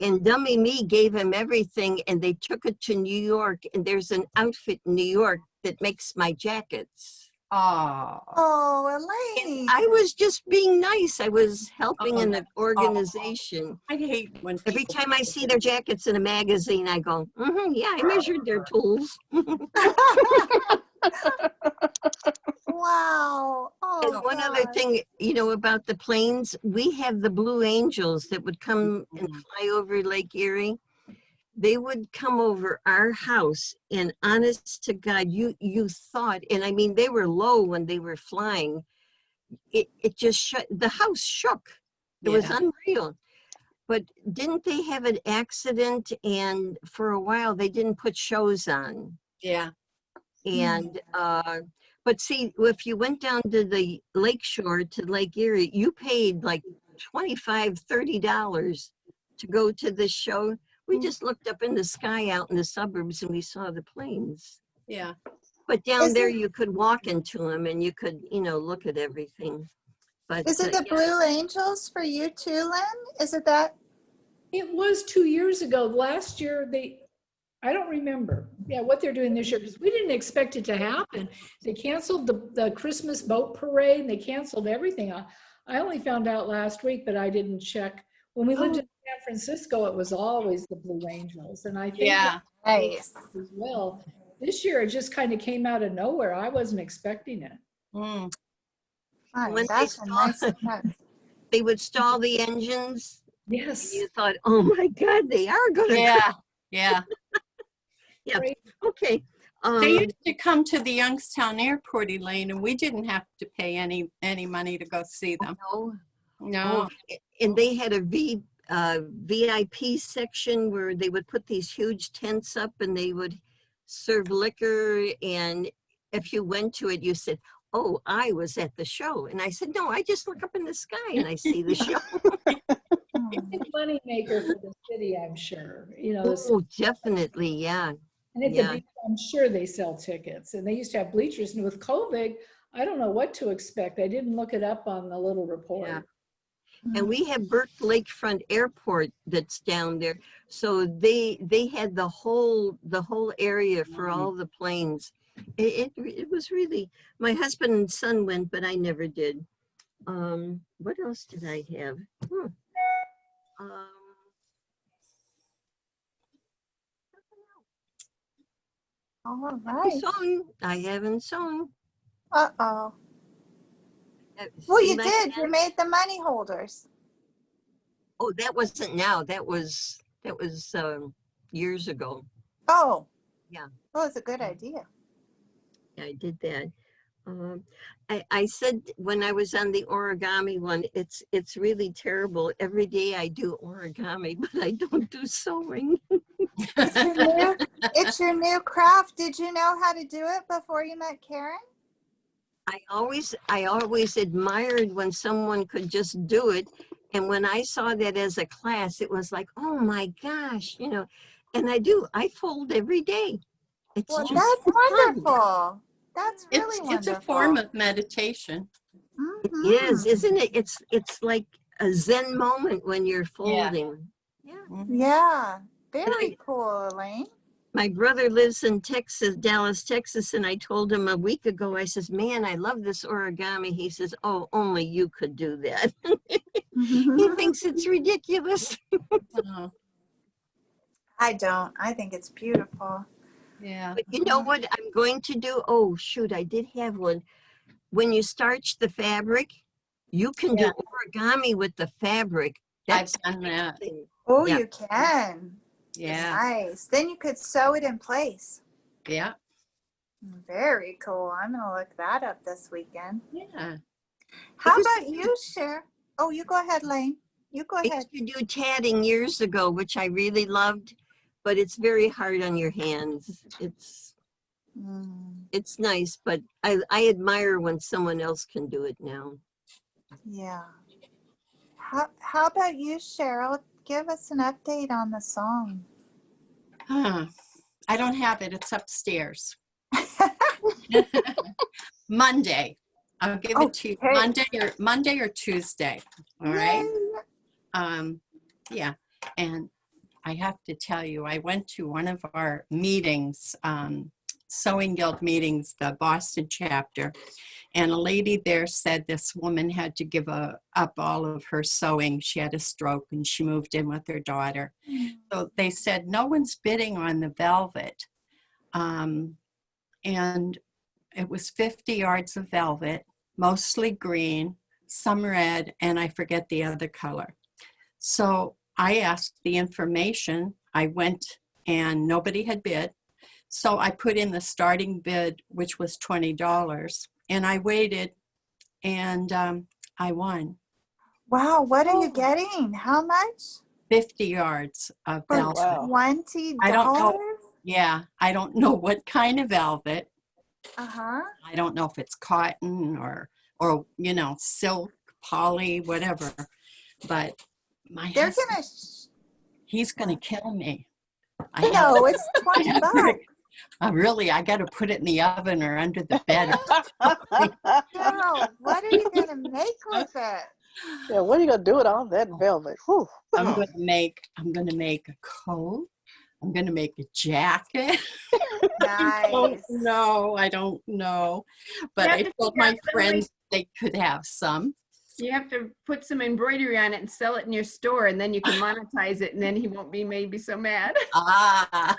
And dummy me gave him everything, and they took it to New York. And there's an outfit in New York that makes my jackets. Oh, Oh, And Elaine. I was just being nice. I was helping Oh, an that's organization. I hate when Every people time I see their jackets in a magazine, I go, yeah, I measured their tools. Wow. And Oh, one other God. thing, about the planes, we have the Blue Angels that would come and fly over Lake Erie. They would come over our house, and honest to God, you thought, and I mean, they were low when they were flying. It just the house shook. It was Yeah. unreal. But didn't they have an accident? And for a while, they didn't put shows on. Yeah. And but see, if you went down to the lake shore to Lake Erie, you paid like $25-30 to go to this show. We just looked up in the sky out in the suburbs and we saw the planes. Yeah. But down there, Isn't- you could walk into them and you could, look at everything. But Is it the Blue Angels for you too, Lynn? Is it that? It was 2 years ago. Last year, I don't remember, what they're doing this year, because we didn't expect it to happen. They canceled the Christmas boat parade, and they canceled everything. I only found out last week, but I didn't check. When we lived in San Francisco, it was always the Blue Angels, and I think Yeah. Nice. as well. This year, it just kind of came out of nowhere. I wasn't expecting it. Mm. Fun. When they That's a nice surprise. they would stall the engines. Yes. You thought, oh my God, they are going to. Yeah. Yeah. Yeah. Great. Okay. They used to come to the Youngstown Airport, Elaine, and we didn't have to pay any money to go see them. No. No. And they had a VIP section where they would put these huge tents up and they would serve liquor. And if you went to it, you said, oh, I was at the show. And I said, no, I just look up in the sky and I see the show. It's a money maker for the city, I'm sure. Oh, definitely. Yeah. And at yeah. the beach, I'm sure they sell tickets. And they used to have bleachers. And with COVID, I don't know what to expect. I didn't look it up on the little report. Yeah. And we have Burke Lakefront Airport that's down there. So they had the whole area for all the planes. It was really, my husband and son went, but I never did. What else did I have? All right. I haven't sewn. Uh-oh. Well, See you my did. You hand? made the money holders. Oh, that wasn't now. That was years ago. Oh. Yeah. Well, it's a good idea. Yeah, I did that. I said when I was on the origami one, it's really terrible. Every day I do origami, but I don't do sewing. It's your new craft. Did you know how to do it before you met Karen? I always admired when someone could just do it. And when I saw that as a class, it was like, oh my gosh, and I fold every day. It's Well, just that's fun. wonderful. That's really It's wonderful. a form of meditation. Mhm. It is, isn't it? It's like a Zen moment when you're folding. Yeah. Yeah. Very I- cool, Elaine. My brother lives in Texas, Dallas, Texas, and I told him a week ago, I says, man, I love this origami. He says, oh, only you could do that. He thinks it's ridiculous. Oh, I don't. I think it's beautiful. yeah. But you know what I'm going to do? Oh, shoot, I did have one. When you starch the fabric, you can do origami with the fabric. I've done that. Thing. Oh, Yeah. you can. Yeah. Nice. Then you could sew it in place. Yeah. Very cool. I'm going to look that up this weekend. Yeah. How about you, Cher? Oh, you go ahead, Lane. You go I ahead. used to do tatting years ago, which I really loved, but it's very hard on your hands. It's nice, but I admire when someone else can do it now. Yeah. How about you, Cheryl? Give us an update on the song. I don't have it. It's upstairs. Monday. I'll give it to you Monday or Tuesday. All right. Yeah. And I have to tell you, I went to one of our meetings Sewing Guild meetings, the Boston chapter, and a lady there said this woman had to give up all of her sewing. She had a stroke and she moved in with her daughter. So they said, no one's bidding on the velvet. And it was 50 yards of velvet, mostly green, some red, and I forget the other color. So I asked the information. I went and nobody had bid. So I put in the starting bid, which was $20, and I waited, and I won. Wow, what are you getting? How much? 50 yards of For velvet. $20? I don't know. Yeah, I don't know what kind of velvet. Uh-huh. I don't know if it's cotton or you know, silk, poly, whatever. But my They're husband, gonna he's gonna kill me. No, it's $20. I got to put it in the oven or under the bed. Girl, what are you gonna make with it? Yeah, what are you gonna do with all that velvet? Whew. I'm gonna make a coat. I'm gonna make a jacket. Nice. No, I don't know. But I told my friends they could have some. You have to put some embroidery on it and sell it in your store, and then you can monetize it, and then he won't be maybe so mad. Ah.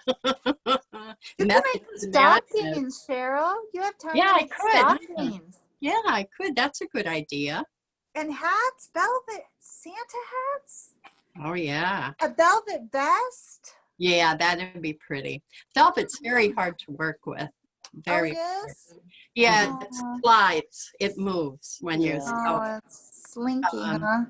You can make stockings, Cheryl. You have time Yeah, to I make could. stockings. Yeah, I could. That's a good idea. And hats, velvet Santa hats, Oh, yeah. a velvet vest. Yeah, that'd be pretty. Velvet's very hard to work with. Very. Oh, it is? Yeah, it slides. It moves when you're Yeah. sewing. Oh, it's slinky, huh?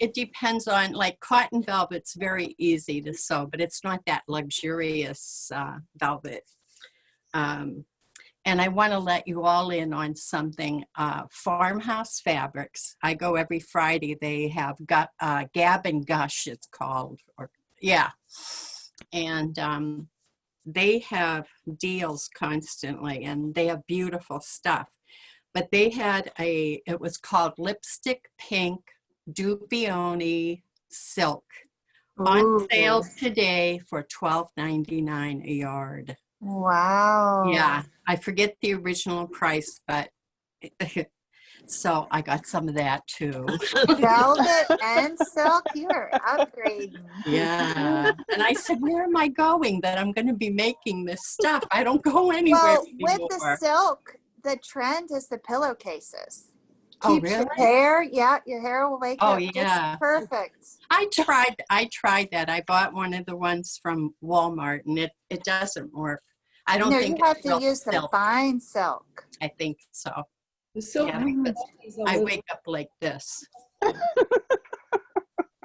It depends on, like, cotton velvet's very easy to sew, but it's not that luxurious velvet. And I want to let you all in on something. Farmhouse Fabrics. I go every Friday. They have Gab and Gush, it's called. And they have deals constantly, and they have beautiful stuff. But they had it was called Lipstick Pink Dupioni Silk on sale today for $12.99 a yard. Wow. Yeah, I forget the original price, but so I got some of that too. Velvet and silk, you're upgrading. Yeah. And I said, where am I going that I'm going to be making this stuff? I don't go anywhere Well, anymore. with the silk, the trend is the pillowcases. Oh, Keeps your really? hair, yeah, your hair will wake up yeah. just perfect. I tried that. I bought one of the ones from Walmart, and it doesn't work. I don't No, think you have it's to real use the silk. fine silk. I think so. The silk Yeah, because I wake up like this.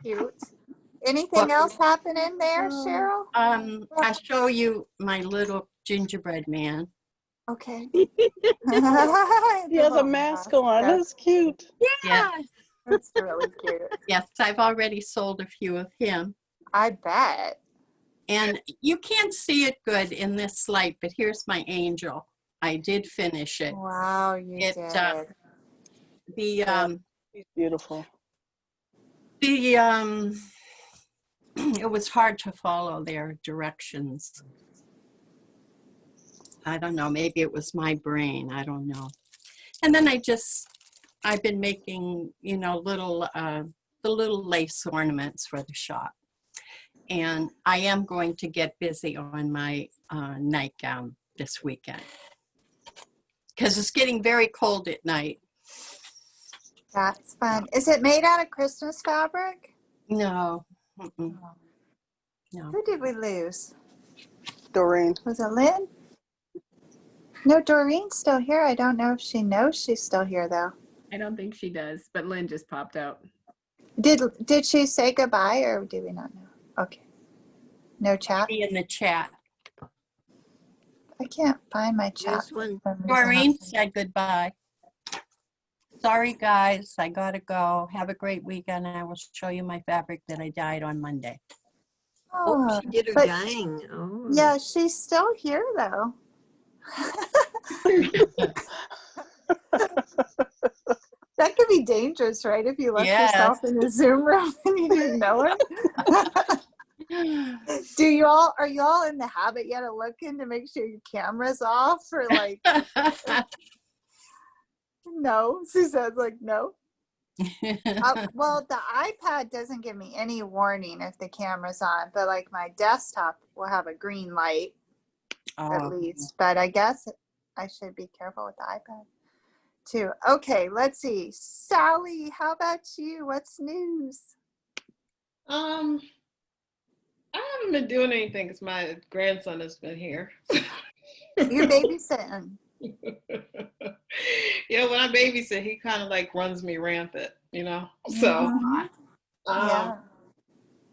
Cute. Anything Well- else happening there, Cheryl? I show you my little gingerbread man. Okay. He has a mask on. That's cute. Yeah. That's really cute. Yes, I've already sold a few of him. I bet. And you can't see it good in this light, but here's my angel. I did finish it. Wow, you It, did. He's beautiful. It was hard to follow their directions. I don't know, maybe it was my brain, I don't know. And then I've been making, the little lace ornaments for the shop. And I am going to get busy on my nightgown this weekend. Because it's getting very cold at night. That's fun. Is it made out of Christmas fabric? No. Mm-mm. No. Who did we lose? Doreen. Was it Lynn? No, Doreen's still here. I don't know if she knows she's still here, though. I don't think she does, but Lynn just popped out. Did she say goodbye, or do we not know? Okay. No chat? Be in the chat. I can't find my chat. This one. for some reason. Doreen said goodbye. Sorry, guys. I gotta go. Have a great weekend. I will show you my fabric that I dyed on Monday. Oh, She did her but- dyeing. Oh. yeah, she's still here, though. That could be dangerous, right? If you left Yes. yourself in the Zoom room and you didn't know it. Are you all in the habit yet of looking to make sure your camera's off or like, no? Suzanne's like, no. Well, the iPad doesn't give me any warning if the camera's on, but like my desktop will have a green light at least. But I guess I should be careful with the iPad too. Okay, let's see. Sally, how about you? What's news? I haven't been doing anything because my grandson has been here. You're babysitting. Yeah, when I babysit, he kind of like runs me rampant, So Yeah.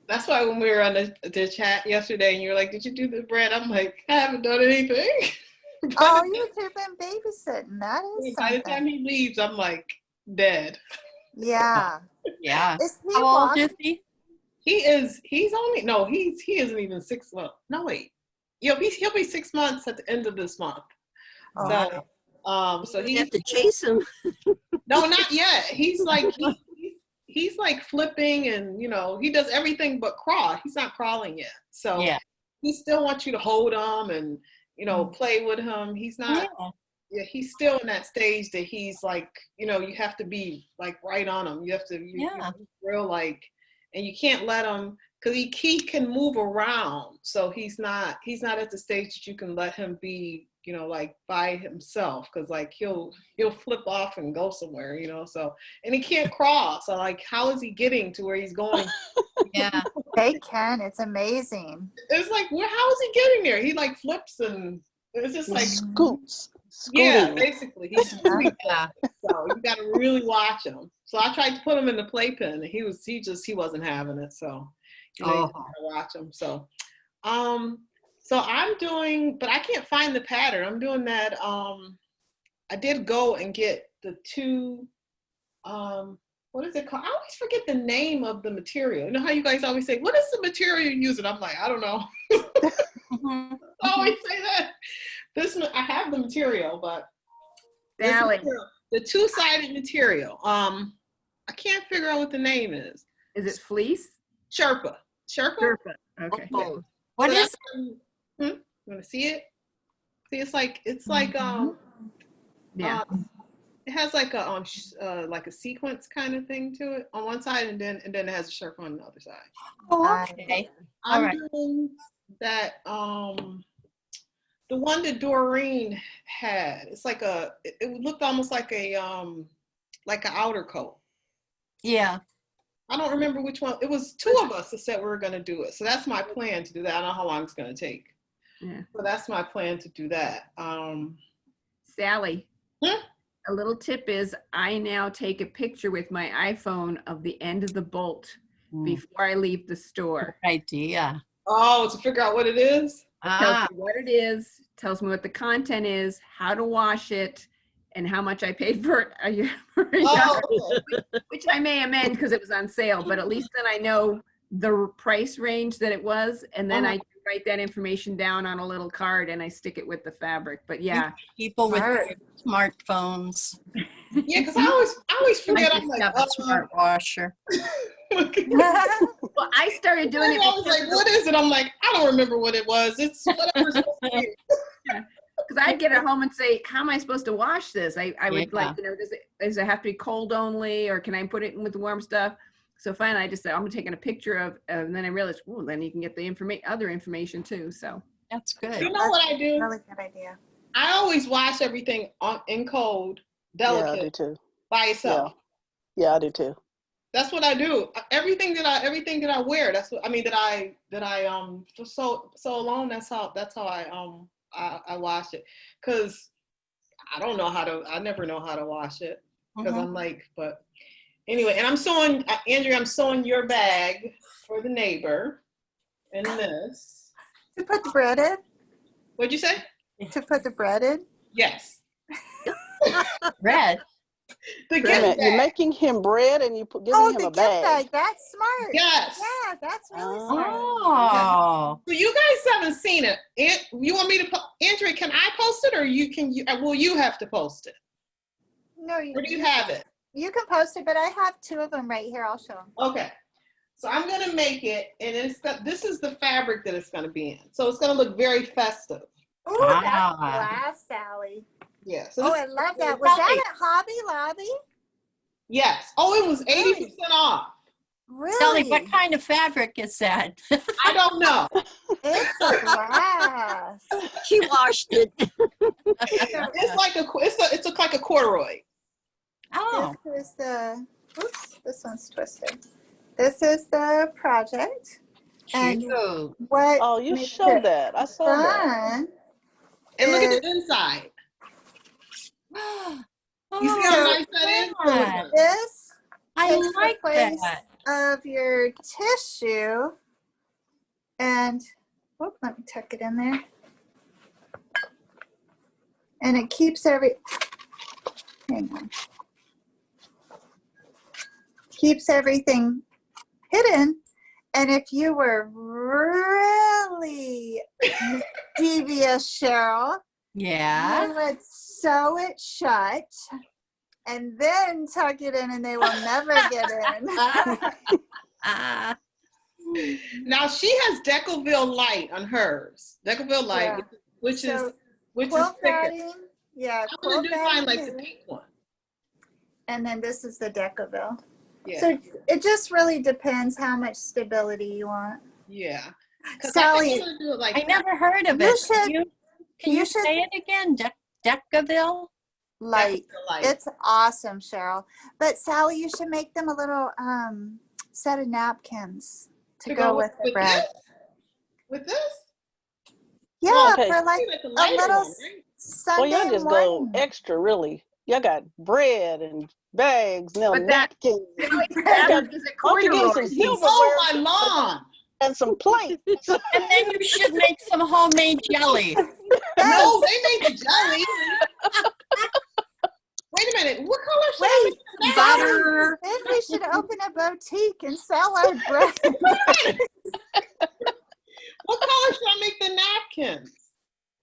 that's why when we were on the chat yesterday and you were like, did you do the bread? I'm like, I haven't done anything. Oh, you've been babysitting. That is By the something. time he leaves, I'm like dead. Yeah. Yeah. Is he How old walking? is he? He isn't even 6 months. No, wait. He'll be 6 months at the end of this month. Oh, So You have to chase him. no, not yet. He's like he's like flipping and he does everything but crawl. He's not crawling yet. So Yeah. he still wants you to hold him and play with him. He's not. Yeah, he's still in that stage that he's like you have to be like right on him. You have to real like, and you can't let him because he can move around. So he's not at the stage that you can let him be like by himself because like he'll flip off and go somewhere, so, and he can't crawl. So like, how is he getting to where he's going? Yeah. they can. It's amazing. It's like, how is he getting there? He like flips and it's just like, Scoots. yeah, Scooting. basically. He's scooting. Yeah. So you got to really watch him. So I tried to put him in the playpen and he wasn't having it. So you gotta watch him. So, so I'm doing, but I can't find the pattern. I'm doing that. I did go and get the two, what is it called? I always forget the name of the material. You know how you guys always say, what is the material you're using? I'm like, I don't know. I always say that. I have the material, but Sally, the two-sided material. I can't figure out what the name is. is it fleece? Sherpa. Sherpa. Okay. Oh, What So is You want to see it? See, it's like Yeah. it has like a sequence kind of thing to it on one side, and then it has a Sherpa on the other side. Oh, okay. All I'm right. doing that. The one that Doreen had. It's like it looked almost like an outer coat. Yeah. I don't remember which one. It was two of us that said we were going to do it. So that's my plan to do that. I don't know how long it's going to take. Yeah. So that's my plan to do that. Sally, Hmm? a little tip is I now take a picture with my iPhone of the end of the bolt before I leave the store. Good idea. Oh, to figure out what it is? Tells me what it is, tells me what the content is, how to wash it, and how much I paid for it a year, Oh, which I may amend because it was on sale, but at least then I know the price range that it was, and then I write that information down on a little card and I stick it with the fabric. But yeah, People with their smartphones. yeah, because I always forget. I I'm just like, have a smart washer. well, I started doing it I was like, what is it? I'm like, I don't remember what it was. It's whatever it's supposed to be. because I'd get it home and say, how am I supposed to wash this? I would Yeah. like, does it have to be cold only, or can I put it in with the warm stuff? So finally I just said, I'm taking a picture of, and then I realized, oh, then you can get the other information too. So That's good. You know what I do? Really good idea. I always wash everything in cold, Yeah, I do delicate, too. by itself. Yeah, I do too. That's what I do. Everything that I wear. That's what I mean. That I for so long. That's how I wash it. Cause I don't know I never know how to wash it. Cause I'm like, but anyway. And I'm sewing, Andrea. I'm sewing your bag for the neighbor. And this. To put the bread in? What'd you say? To put the bread in? Yes. Red. The Wait a gift minute, you're bag. making him bread and you giving Oh, him the a gift bag. bag. That's smart. Yes. Yeah, that's really smart. Oh. So you guys haven't seen it. You want me to, Andrea, can I post it or will you have to post it? No, Or do you have it? you can post it, but I have two of them right here. I'll show them. Okay. So I'm gonna make it, and this is the fabric that it's gonna be in. So it's gonna look very festive. Ooh, Ah. that's glass, Sally. Yeah. So Oh, this I is love very that. Was that Sally. at Hobby Lobby? Yes. Oh, it was 80% off. Really? Sally, what kind of fabric is that? I don't know. It's glass. She washed it. It's like it's like a corduroy. Oh, This is the, oops, this one's twisted. This is the project. And cute. what Oh, you makes showed it that. I saw that. fun And look at is the inside. Oh, You see how nice that is? fun. this I takes the like place that. of your tissue. And, oh, let me tuck it in there. And it keeps hang on. Keeps everything hidden. And if you were really devious, Cheryl, Yeah. you would sew it shut and then tuck it in and they will never get in. Ah, Now she has Decoville Light on hers. Decoville Light, Yeah. which So, is quilt thicker. batting, yeah, I'm gonna quilt do mine like batting, the pink one. and then this is the Decoville. Yeah. So it just really depends how much stability you want. Yeah. 'Cause I Sally, think I'm gonna do it like I never heard of You it. should- Can you you should- say it again? Decaville? light. Decoville Light. It's awesome, Cheryl. But Sally, you should make them a little set of napkins to go with the bread. this? With this? Yeah, Okay. for like Like a a lighter little one, right? Sunday Well, y'all just morning. go extra, really. Y'all got bread and bags, now But that- napkins. Fabric is a Why don't you get some corduroy piece. silverware Oh, my lawn. and some plates? And then you should make some homemade jelly. No, they made the jelly. Wait a minute. What color should I Wait, make the bag? Butter. then we should open a boutique and sell our bread. What color should I make the napkins?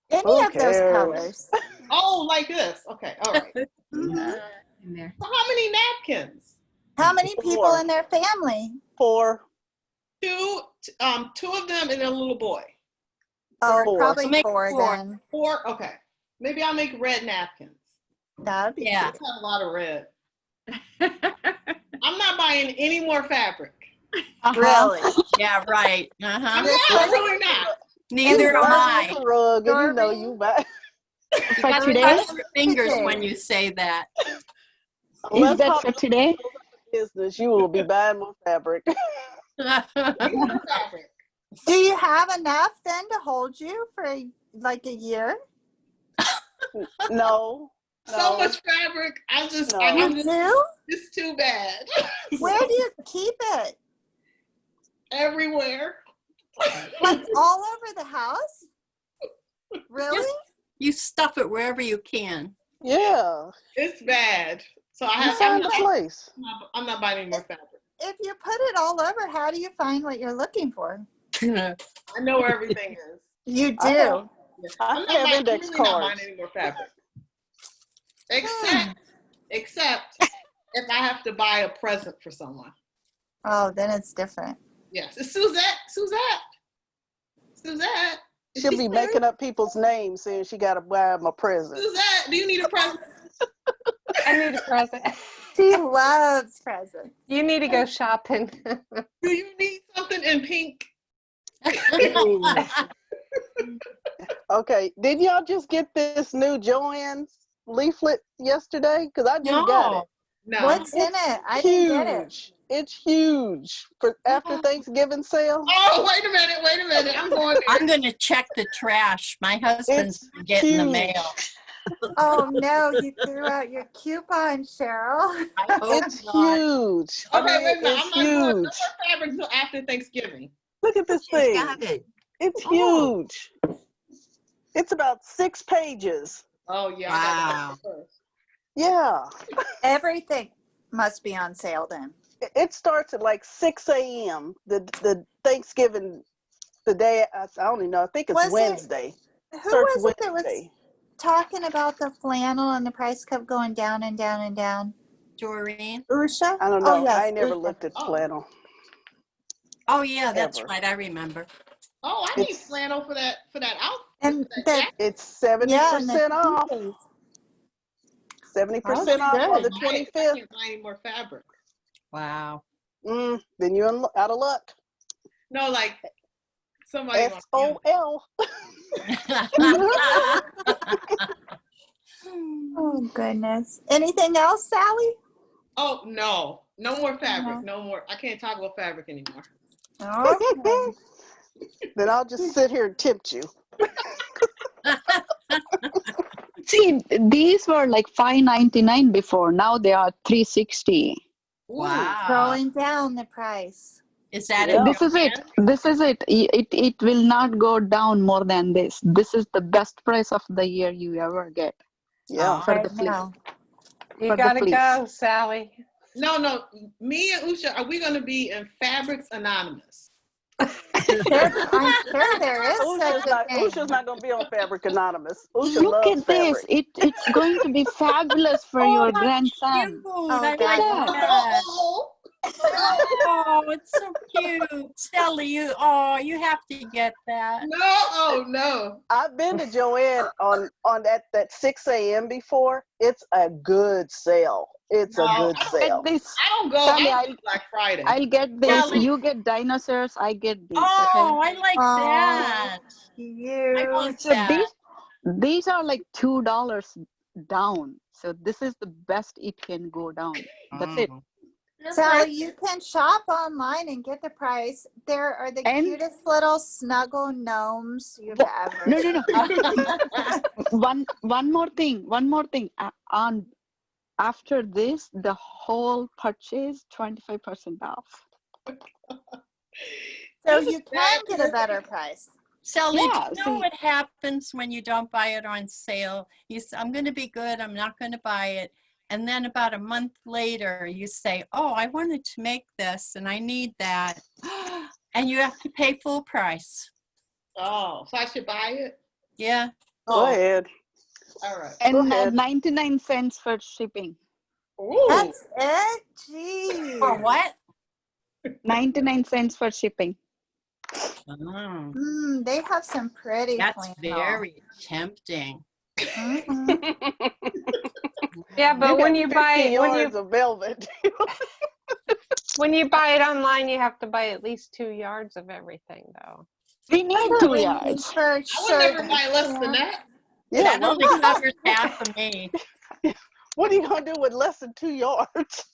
Any Who of those cares? colors. Oh, like this. Okay, all right. So Mhm. In there. how many napkins? How many people 4. in their family? 4. Two of them and a little boy. Oh, 4. probably Make 4 4. then. 4. Okay. Maybe I'll make red napkins. That would be Yeah. It's got a lot of red. I'm not buying any more fabric. really. Yeah, right. I'm Uh-huh. not. I'm really not. Neither am I. The rug, and you know Darby? you buy. You For got to today? touch your fingers when you say that. Is Unless that Papa for today? business, you will be buying more fabric. More fabric. Do you have enough then to hold you for like a year? No. So No. much fabric. No. You do? It's too bad. Where do you keep it? Everywhere. Like all over the house? Really? You stuff it wherever you can. Yeah. It's bad. So I You have. find a place. I'm not buying any more fabric. If you put it all over, how do you find what you're looking for? I know where everything is. You I do. have- I'm I not have buying, index really not buying cards. any more fabric. Except if I have to buy a present for someone. Oh, then it's different. Yes, it's Suzette. Suzette. Is She'll she be still making up people's names saying she got to buy them a present. here? Suzette, do you need a present? I need a present. She loves presents. You need to go shopping. Do you need something in pink? Okay, did y'all just get this new Joann's leaflet yesterday? Because I just got it. No. No. What's in it? I didn't get it. Huge. It's huge for after Thanksgiving sale. Oh, wait a minute. I'm going there. I'm going to check the trash. My husband's It's getting the huge. mail. Oh no, you threw out your coupon, Cheryl. I hope It's not. huge. Okay, wait a minute. It's I'm not going no huge. more fabric until after Thanksgiving. Look at this She's thing. got it. It's Oh. huge. It's about 6 pages. Oh, yeah. Wow. Yeah. Everything must be on sale then. It starts at like 6 a.m. The Thanksgiving, the day, I don't even know, I think it's Was it- Wednesday. Who Starts was it that was Wednesday. talking about the flannel and the price kept going down and down and down? Doreen? Usha? I don't know. Oh, yes, I ain't never Usha. looked at Oh. flannel. Oh, yeah, that's Ever. right. I remember. Oh, I need It's flannel for that outfit. And For that the, jacket. it's yeah, and the 70% off. PJs. 70% Oh, off on the good. I 25th. can't buy any more fabric. Wow. Then you're out of luck. No, like somebody. SOL. Oh, goodness. Anything else, Sally? Oh no, no more fabric. No. No more. I can't talk about fabric anymore. Okay. Then I'll just sit here and tempt you. See, these were like $5.99 before. Now they are $3.60. Ooh. Wow. Going down the price. Is that Yeah. a This is it. This is it. It will not go down more than this. This is the best price of the year you ever get Yeah. for the Right fleece. now. You For the gotta fleece. go, Sally. No. Me and Usha, are we going to be in Fabrics Anonymous? I'm sure there is such a thing. Usha's not going to be on Fabric Anonymous. Usha Look loves at this. fabric. It's going to be fabulous for your grandson. Oh, I that like is- that. Oh, Oh, it's so cute. Sally, you have to get that. no, oh no. I've been to Joanne on that 6 a.m. before. It's a good sale. It's a No, good I don't sale. Get this. I don't go Sally, out on Black Friday. I'll get this. Sally. You get dinosaurs. I get these. Oh, Okay. I like Oh, that. I cute. want So that. these are like $2 down. So this is the best it can go down. That's it. Oh. Sally, you can shop online and get the price. There are the And- cutest little snuggle gnomes you've ever No, seen. One more thing. On after this, the whole purchase 25% off. So This is you can get a better price. Sally, Yeah, do you know see- what happens when you don't buy it on sale? You say, I'm going to be good. I'm not going to buy it. And then about a month later, you say, oh, I wanted to make this and I need that. And you have to pay full price. Oh, so I should buy it? Yeah. Go Oh, ahead. all right. And ahead. 99 cents for shipping. Ooh. That's it? Gee. For what? 99 cents for shipping. Oh, They have some pretty that's flannel. very tempting. Mhm. Yeah, but when you 50 buy yards of velvet. when you buy it online, you have to buy at least 2 yards of everything, though. We need That's 2 what we need yards. for I would sure. never buy less than that. Yeah. That only covers half of me. What are you gonna do with less than 2 yards?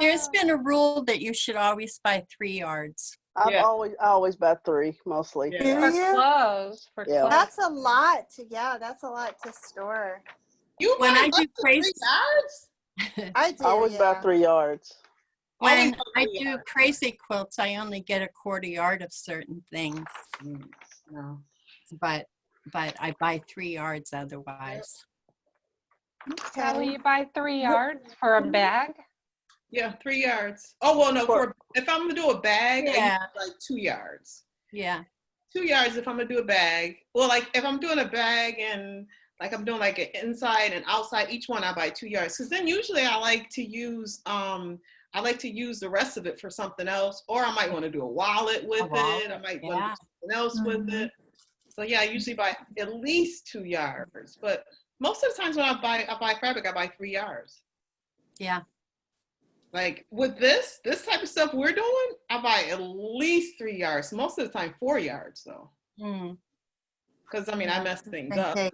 There's been a rule that you should always buy 3 yards. I Yeah. always buy 3 mostly. Yeah. Do For you? clothes, for Yeah. clothes. That's a lot to, that's a lot to store. You When buy I less do than 3 crazy- yards? I do, I always buy yeah. 3 yards. When Always I 3 do yards. crazy quilts, I only get a quarter yard of certain things, No. but I buy 3 yards otherwise. Sally, you buy 3 yards for a bag? Yeah, 3 yards. Oh well, no. If I'm gonna do a bag, I Yeah. use like 2 yards. Yeah. 2 yards if I'm gonna do a bag. Well, like if I'm doing a bag and like I'm doing like an inside and outside, each one I buy 2 yards. Because then usually I like to use the rest of it for something else, or I might want to do a wallet with wallet, it. I might yeah. want to do something else with Mhm. it. So yeah, I usually buy at least 2 yards. But most of the times when I buy fabric, I buy 3 yards. Yeah. Like with this type of stuff we're doing, I buy at least 3 yards. Most of the time, 4 yards though. Mm. Because I mean, I mess things up. Okay.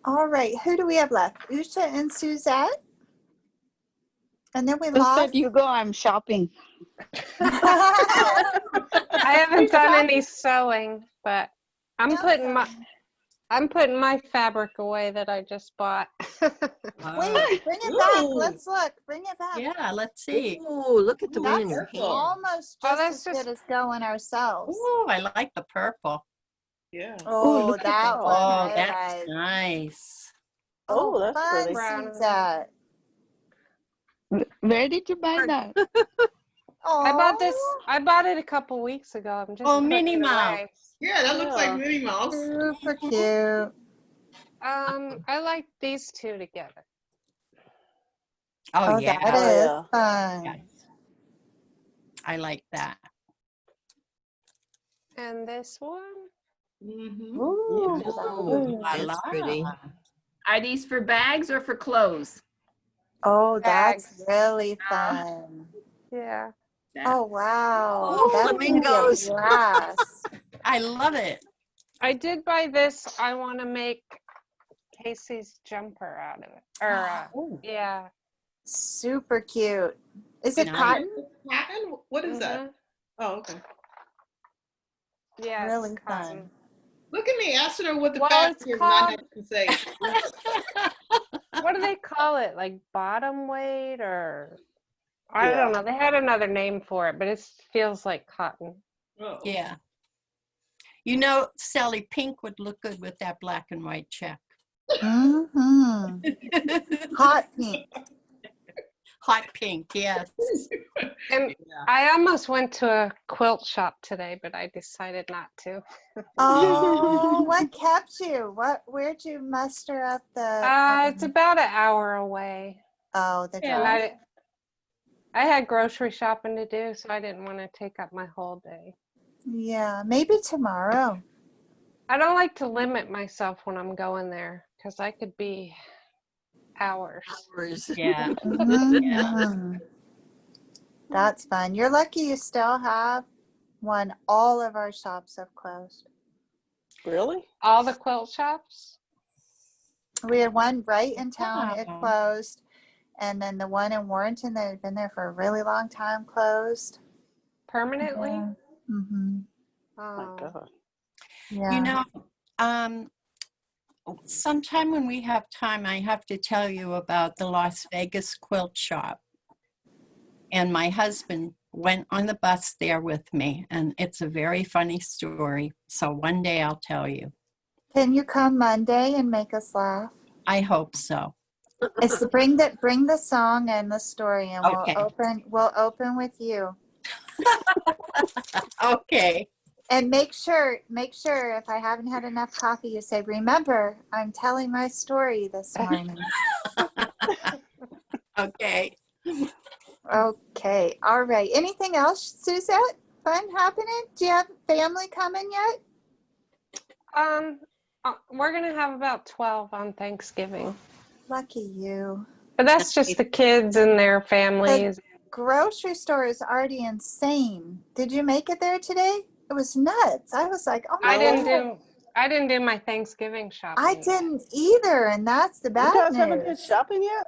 All right, who do we have left? Usha and Suzette? And then we Just lost. that you go, I'm shopping. I haven't done any sewing, but I'm Yeah, putting my fabric away that I just bought. Wait, bring it back. Ooh. Let's look. Bring it back. Yeah, let's see. Ooh, look at the one in That's your hand. almost Oh, just that's as just- good as going ourselves. Ooh, I like the purple. Yeah. Oh, look at that that. one. Oh, I that's like. nice. Oh, that's fun, pretty. Brown. Suzette. Where did you buy that? I bought it a couple weeks ago. I'm just Oh, putting Minnie it Mouse. away. Yeah, that looks Yeah. like Minnie Mouse. Super cute. I like these two together. Oh, Oh, yeah. that Oh, is yeah. fun. Yeah. I like that. And this one? Mm-hmm. Ooh, Ooh, nice. that's pretty. Are these for bags or for clothes? Oh, that's Bags. really fun. Yeah. Oh, wow. Oh, That's gonna be a flamingos. blast. I love it. I did buy this. I want to make Casey's jumper out of it. Or, yeah. Super cute. Is it Nice. cotton? Cotton? What is that? Mhm. Oh, okay. Yeah, Really it's fun. cotton. Look at me asking her what the Well, fact it's is, and I called- have to say. What do they call it? Like bottom weight or I Yeah. don't know. They had another name for it, but it feels like cotton. Oh. Yeah. You know, Sally, pink would look good with that black and white check. Mm-hmm. Hot pink. Hot pink, yes. And Yeah. I almost went to a quilt shop today, but I decided not to. Oh, what kept you? Where'd you muster up the? It's about an hour away. Oh, the Yeah. And drive. I had grocery shopping to do, so I didn't want to take up my whole day. Yeah, maybe tomorrow. I don't like to limit myself when I'm going there because I could be hours. Hours. Yeah. Mhm. That's fun. You're lucky you still have one. All of our shops have closed. Really? All the quilt shops? We had one right in town, it Wow. closed. And then the one in Warrenton that had been there for a really long time closed. Permanently? Yeah. Mm-hmm. My Oh. God. Yeah. You know, sometime when we have time, I have to tell you about the Las Vegas quilt shop. And my husband went on the bus there with me, and it's a very funny story. So one day I'll tell you. Can you come Monday and make us laugh? I hope so. It's bring the song and the story, and Okay. we'll open with you. Okay. And make sure if I haven't had enough coffee, you say, remember, I'm telling my story this morning. Okay. Okay. All right. Anything else, Suzette? Fun happening? Do you have family coming yet? We're gonna have about 12 on Thanksgiving, Lucky you. but that's just the kids and their families. Grocery store is already insane. Did you make it there today? It was nuts. I was like, oh my I God. didn't do my Thanksgiving shopping. I didn't either, and that's the You bad guys news. haven't did shopping yet?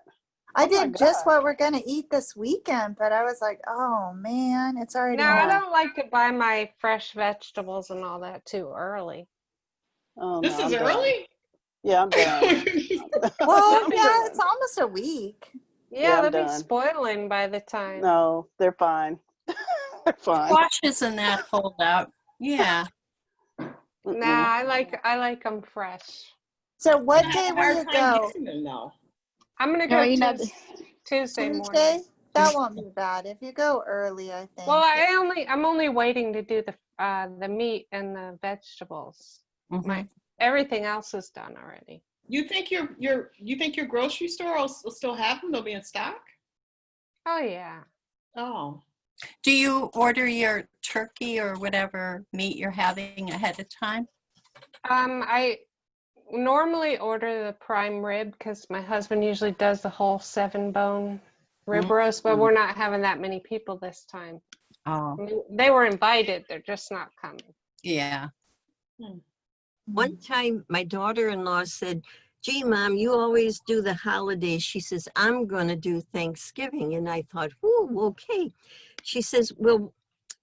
I Oh my did just God. what we're gonna eat this weekend, but I was like, oh man, it's already No, I nuts. don't like to buy my fresh vegetables and all that too early. Oh, This no, is I'm done. early? Yeah, I'm done. Well, yeah, it's almost a week. Yeah, I'm they'll be done. spoiling by the time. No, they're fine. They're fine. Squashes and that hold out. Yeah. Mm-mm. Nah, I like them fresh. So what I day have a will hard you time go? getting them now. I'm gonna No, go in other- Tuesday Tuesday? morning. That won't be bad if you go early, I think. Well, I'm only waiting to do the meat and the vegetables. Mhm. Everything else is done already. You think your grocery store will still have them? They'll be in stock? Oh yeah. Oh. Do you order your turkey or whatever meat you're having ahead of time? I normally order the prime rib because my husband usually does the whole 7-bone rib roast, but we're not having that many people this time. Oh, I mean, they were invited, they're just not coming. yeah. One time, my daughter-in-law said, gee, Mom, you always do the holidays. She says, I'm going to do Thanksgiving. And I thought, whoo, okay. She says, well,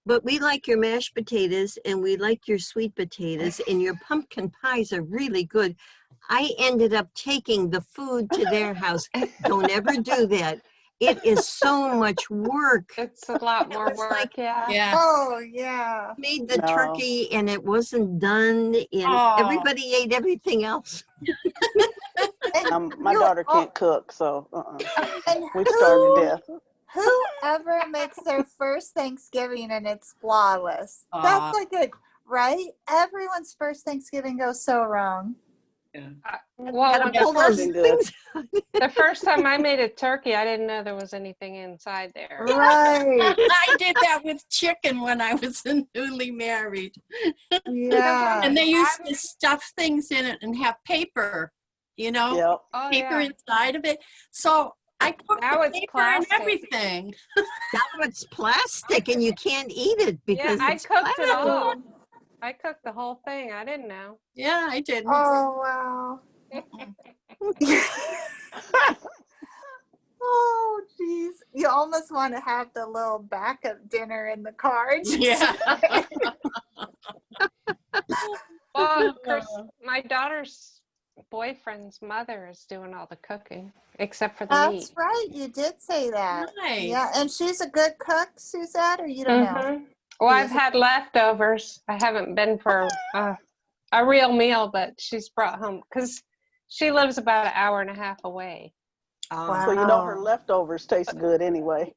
but we like your mashed potatoes and we like your sweet potatoes and your pumpkin pies are really good. I ended up taking the food to their house. Don't ever do that. It is so much work. It's a lot more was work, like- yeah. Yeah. Oh yeah. Made the No. turkey and it wasn't done and Oh. everybody ate everything else. And My you- daughter oh, can't cook, so and we starved to death. whoever makes their first Thanksgiving and it's flawless. That's like it, right? Everyone's first Thanksgiving goes so wrong. Yeah. Well, Gotta when pull the those first, Good. things. the first time I made a turkey, I didn't know there was anything inside there. Right. I did that with chicken when I was newly married. Yeah. And they used to stuff things in it and have paper, you know, Yep. Oh paper yeah. inside of it. So I cooked Now the it's paper plastic. and everything. Now it's plastic and you can't eat it Yeah, because I it's cooked it plastic. all. I cooked the whole thing. I didn't know. Yeah, I didn't. Oh, wow. Oh, geez. You almost want to have the little backup dinner in the car. just- Yeah. Well, my daughter's boyfriend's mother is doing all the cooking, except for the That's meat. right. You did say that. Nice. Yeah. And she's a good cook, Suzette, or you don't know? Mhm. Well, I've Yes. had leftovers. I haven't been for a real meal, but she's brought home because she lives about an hour and a half away. Wow. So you know her leftovers taste good anyway.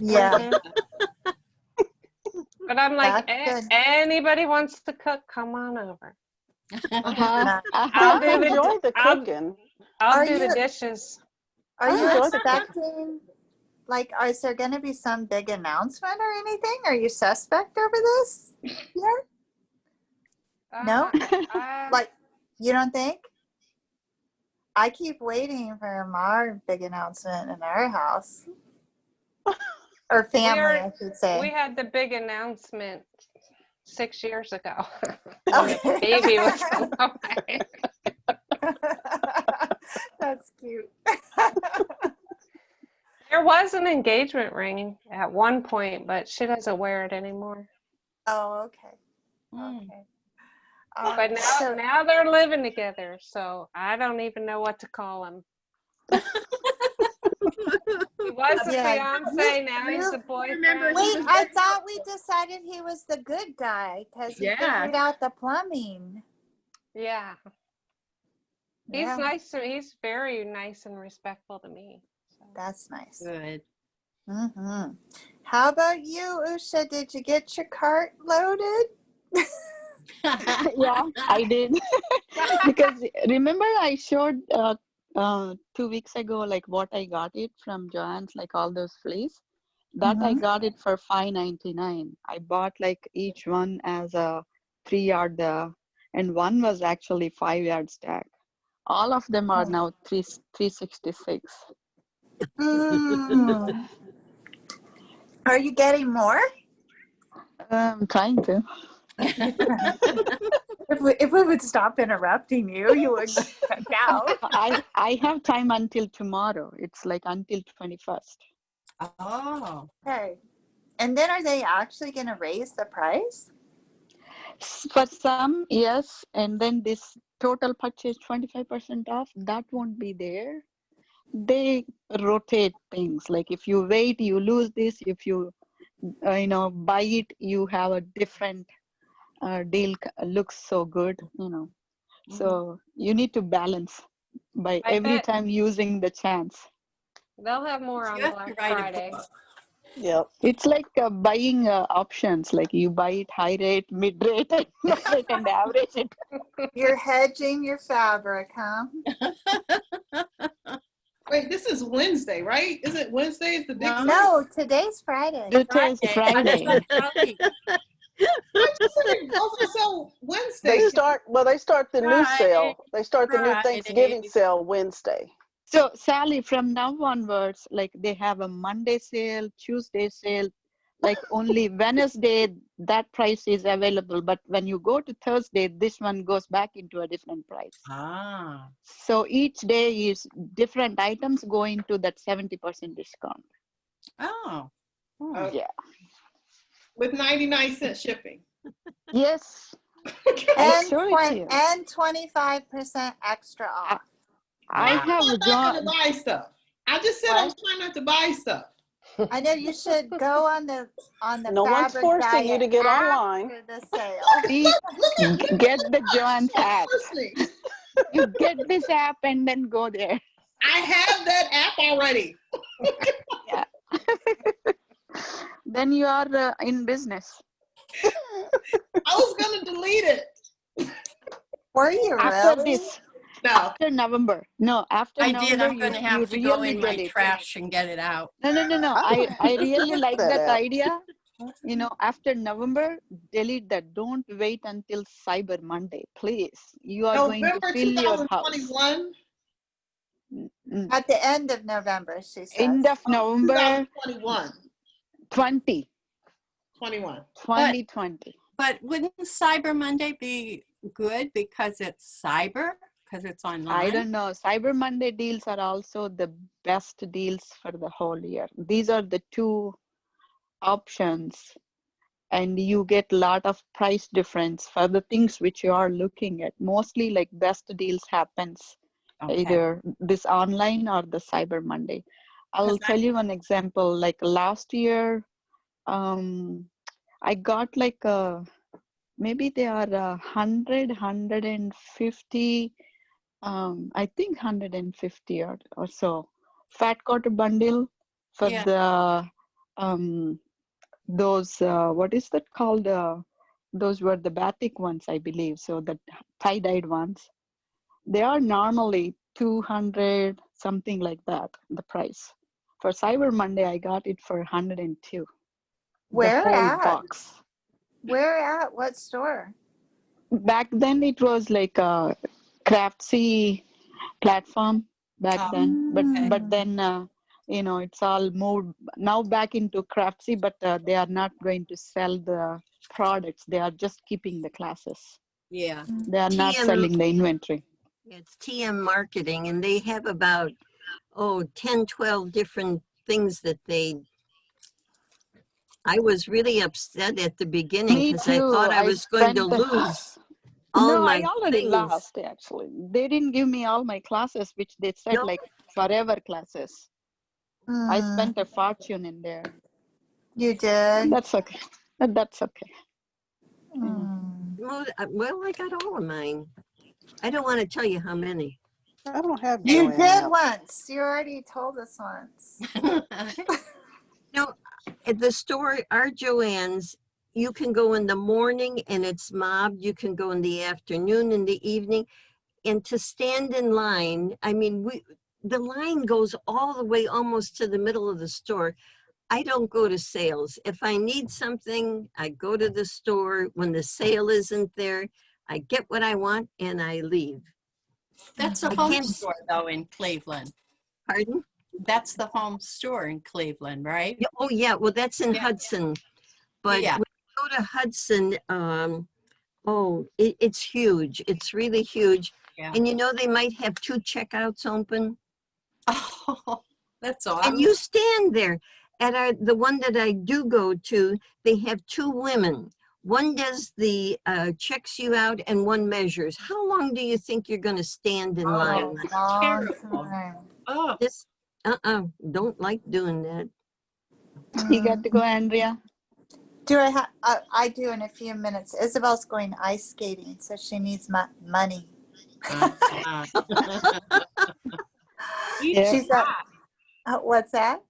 Yeah. Mhm. But I'm like, That's good. anybody wants to cook, come on over. Uh-huh. I'll Uh-huh. do I the enjoy the I'll- cooking. I'll Are do the you- dishes. Are I you enjoy the cook. expecting, like, is there going to be some big announcement or anything? Are you suspect over this? Yeah. No? Like, you don't think? I keep waiting for our big announcement in our house. Or family, I should we say. had the big announcement 6 years ago. Okay. The baby was on the way. That's cute. There was an engagement ring at one point, but she doesn't wear it anymore. Oh, okay. Mm. Okay. But now they're living together, so I don't even know what to call him. He was a Yeah. fiance, now he's a boyfriend. Wait, I thought we decided he was the good guy because he Yeah. figured out the plumbing. Yeah. He's Yeah, nice. He's very nice and respectful to me. So. that's nice. Good. Mm-hmm. How about you, Usha? Did you get your cart loaded? Yeah, I did. Because remember I showed 2 weeks ago like what I got it from Joann's, like all those fleece. That I Mhm. got it for $5.99. I bought like each one as a 3-yard, and one was actually 5-yard stack. All of them are now 366. Mm. Are you getting more? I'm trying to. If we would stop interrupting you, you would check out. I have time until tomorrow. It's like until 21st. Oh. Okay. And then are they actually going to raise the price? For some, yes. And then this total purchase 25% off, that won't be there. They rotate things. Like if you wait, you lose this. If you, buy it, you have a different deal. Looks so good, So you need to balance by I every bet- time using the chance. They'll have more on You have to Black write a Friday. book. Yep. It's like buying options. Like you buy it high rate, mid rate, and low rate, and average it. You're hedging your fabric, huh? Wait, this is Wednesday, right? Is it Wednesday? Is the big? No. No, today's Friday. Today's Friday. I just said it also sell Wednesday. They start the new sale. They start the new Friday. Thanksgiving sale Wednesday. So Sally, from now onwards, like they have a Monday sale, Tuesday sale, like only Wednesday, that price is available. But when you go to Thursday, this one goes back into a different price. Ah. So each day is different items going to that 70% discount. Oh. Hmm. Okay. Yeah. With 99-cent shipping. Yes. I'll And, show it to you. and 25% extra off. I have I'm not John. gonna buy stuff. I just said I was trying not to buy stuff. I know you should go on the No one's fabric forcing you diet to get after online. the sale. See, get the John's app. Listening. You get this app and then go there. I have that app already. Then you are in business. I was gonna delete it. Were you After really? this, No. After November. No, after I did. November, I'm going to you have to go really in my delete. trash and get it out. No. I I really like that that out. idea. You know, after November, delete that. Don't wait until Cyber Monday, please. You are going to November fill your house. 2021. At the end of November, she says. End of November 2021. 20, 21. 2020. But wouldn't Cyber Monday be good because it's cyber? Because it's online? I don't know. Cyber Monday deals are also the best deals for the whole year. These are the two options, and you get a lot of price difference for the things which you are looking at. Mostly like best deals happens Okay. either this online or the Cyber Monday. I'll 'Cause tell you one example. Like last year, I got like maybe they are 150, I think 150 or so fat quarter bundle for Yeah. the those what is that called? Those were the batik ones, I believe. So the tie-dyed ones, they are normally 200 something like that. The price for Cyber Monday, I got it for 102. Where the whole at? box. Where at? What store? Back then, it was like a Craftsy platform back Oh, then, okay. but then you know, it's all moved now back into Craftsy, but they are not going to sell the products. They are just keeping the classes. Yeah. They are not TM selling the inventory. It's TM Marketing, and they have about 10, 12 different things that I was really upset at the beginning Me because I too. thought I was going to spent lose all no, I my already things. lost actually. They didn't give me all my classes, which they said No, like forever classes. I Mm, spent a fortune in there. you did? That's okay. That's okay. Yeah. Mm. well, I got all of mine. I don't want to tell you how many. I don't have You Joanne did app. once. You already told us once. No, at the store, our Joann's, you can go in the morning and it's mobbed. You can go in the afternoon, in the evening. And to stand in line, I mean, the line goes all the way almost to the middle of the store. I don't go to sales. If I need something, I go to the store. When the sale isn't there, I get what I want and I leave. That's a I home can't- store though in Cleveland. Pardon? That's the home store in Cleveland, right? Yeah, oh, yeah. Well, that's in Yeah. Hudson. But Yeah. when you go to Hudson, it's huge. It's really huge. Yeah. And you know, they might have 2 checkouts open. Oh, that's And awesome. you stand there. At the one that I do go to, they have 2 women. One does the checks you out and one measures. How long do you think you're going to stand in line? Oh, long Terrible. time. Oh, This, don't like doing that. You got to go, Andrea. Do I have? I do in a few minutes. Isabel's going ice skating, so she needs my money. uh, Yeah. She's at. What's that?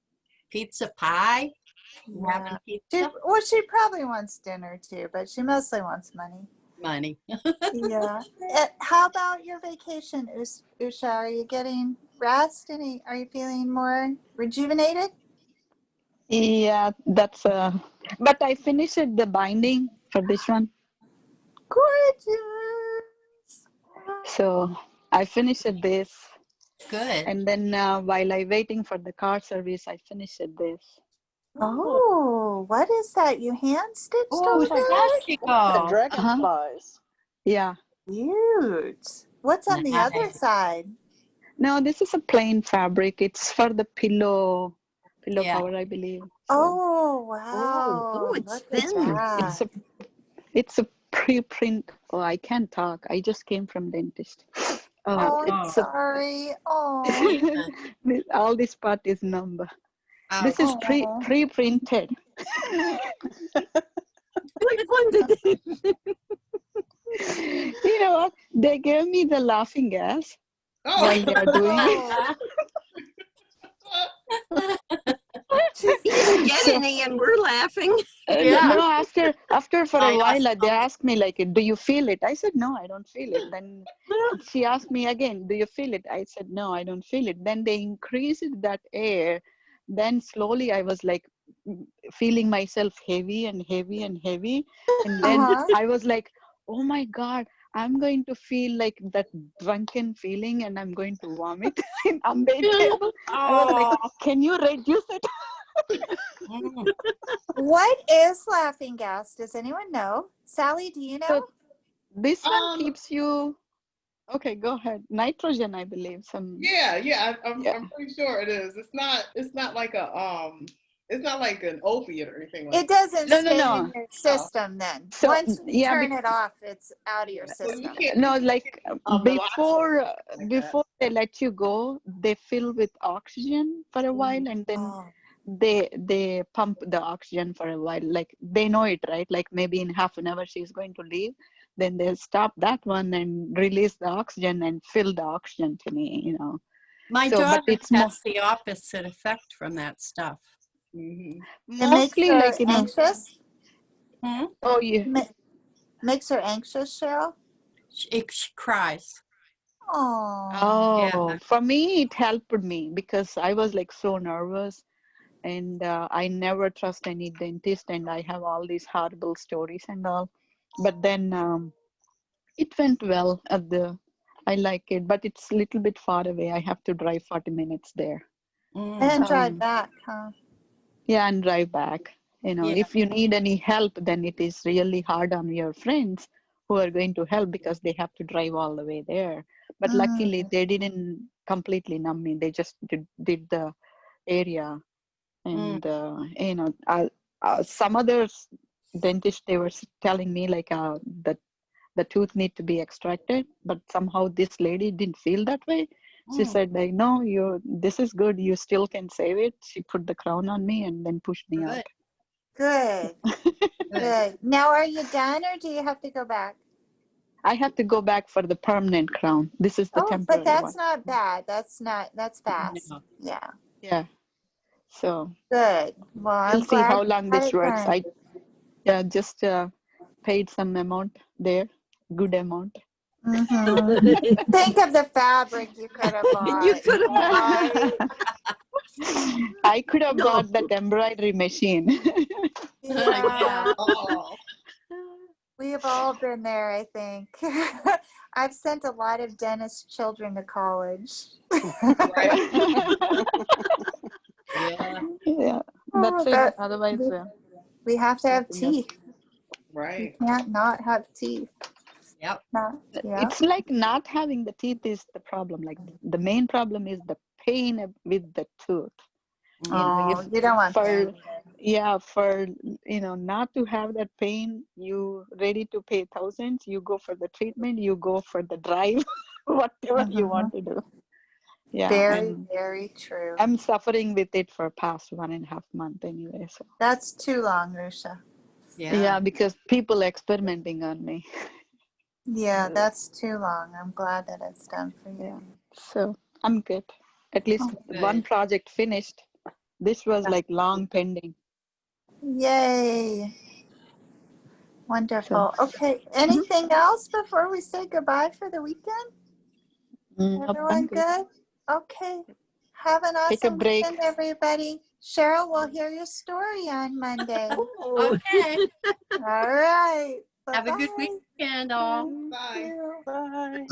pizza pie. Yeah. Having She, pizza well, she probably wants dinner too, but she mostly wants money. money. Yeah. How about your vacation, Usha? Are you getting rest? Are you feeling more rejuvenated? Yeah, that's but I finished the binding for this one. Gorgeous. So I finished this, Good. and then while I waiting for the car service, I finished this. Oh, what is that? You hand stitched Oh, all it's that? The magical. dragonflies. Yeah. Cute. What's on the other Nice. side? No, this is a plain fabric. It's for the pillow Yeah. cover, I believe. So Oh, wow. Oh, it's Look at thin. that. it's a pre-print. Oh, I can't talk. I just came from dentist. Oh, I'm It's a, sorry. Oh. all this part is number. Oh, This is Aw. pre-printed. Which one did they? You know what? They gave me the laughing gas Oh, while they are doing it. Oh. She's- You get So- any and we're laughing. Yeah. No, after for I a while, asked they them. asked me like, "Do you feel it?" I said, "No, I don't feel it." Then she asked me again, "Do you feel it?" I said, "No, I don't feel it." Then they increased that air. Then slowly I was like feeling myself heavy and heavy and heavy. And then Uh-huh. I was like, "Oh my God, I'm going to feel like that drunken feeling and I'm going to vomit on the table." I was like, Oh. "Can you reduce it?" Mm. What is laughing gas? Does anyone know? Sally, do you know? So this one Um, keeps you. Okay, go ahead. Nitrogen, I believe. yeah, I'm Yeah. pretty sure it is. It's not like it's not like an opiate or anything like It doesn't No, stay no. in your system then. So, Once you yeah, turn it off, it's out of your that. So you system. can't No, like naloxone like that. before they let you go, they fill with oxygen for a while, and then Oh. they pump the oxygen for a while. Like they know it, right? Like maybe in half an hour she's going to leave, then they'll stop that one and release the oxygen and fill the oxygen to me, you know. My So, but daughter it's more has the opposite effect from that stuff. Mhm. It makes mostly her like, you know. anxious. Hmm? Oh, yeah. Makes her anxious, Cheryl. She cries. Oh. Oh, for me, it helped me because I was like so nervous, and I never trust any dentist, and I have all these horrible stories and all. But then it went well at the. I like it, but it's a little bit far away. I have to drive 40 minutes there. Mm. And drive Um, back, huh? yeah, and drive back. You know, Yeah. if you need any help, then it is really hard on your friends who are going to help because they have to drive all the way there. But luckily, they didn't completely numb me. They just did the area. And, you know, some other dentists, they were telling me like that the tooth need to be extracted. But somehow this lady didn't feel that way. She said like, no, this is good. You still can save it. She put the crown on me and then pushed me out. Good. Good. Good. Now, are you done or do you have to go back? I have to go back for the permanent crown. This is the Oh, temporary but that's one. not bad. That's fast. No. Yeah. Yeah. So Good. Well, I'm we'll see glad how you long got this it works. done. I just paid some amount there, good amount. Mhm. Think of the fabric you could have bought. You could have Right? I could have No. bought that embroidery machine. Yeah. Oh, We've all been there, I think. I've sent a lot of dentist children to college. right. Yeah. Yeah, that's it. But Otherwise, we have to have nothing else. teeth. You Right. can't not have teeth. Yep. Not, yeah. It's like not having the teeth is the problem. Like the main problem is the pain with the tooth. You know, Oh, you don't want for that. not to have that pain, you ready to pay thousands, you go for the treatment, you go for the drive, whatever you want to do. Yeah, Very, and very true. I'm suffering with it for past 1.5 months anyway. So That's too long, Rusha. yeah, because people experimenting on me. Yeah, that's too long. I'm glad that it's done for you. Yeah, so I'm good. At least one Good. project finished. This was like long pending. Yay. Wonderful. Okay. Anything else before we say goodbye for the weekend? Nope, I'm Everyone good. good? Okay. Have an Take a awesome break. weekend, everybody. Cheryl, we'll hear your story on Monday. Oh. Okay. All right. Have a good Bye-bye. weekend, all. Bye. Thank you. Bye.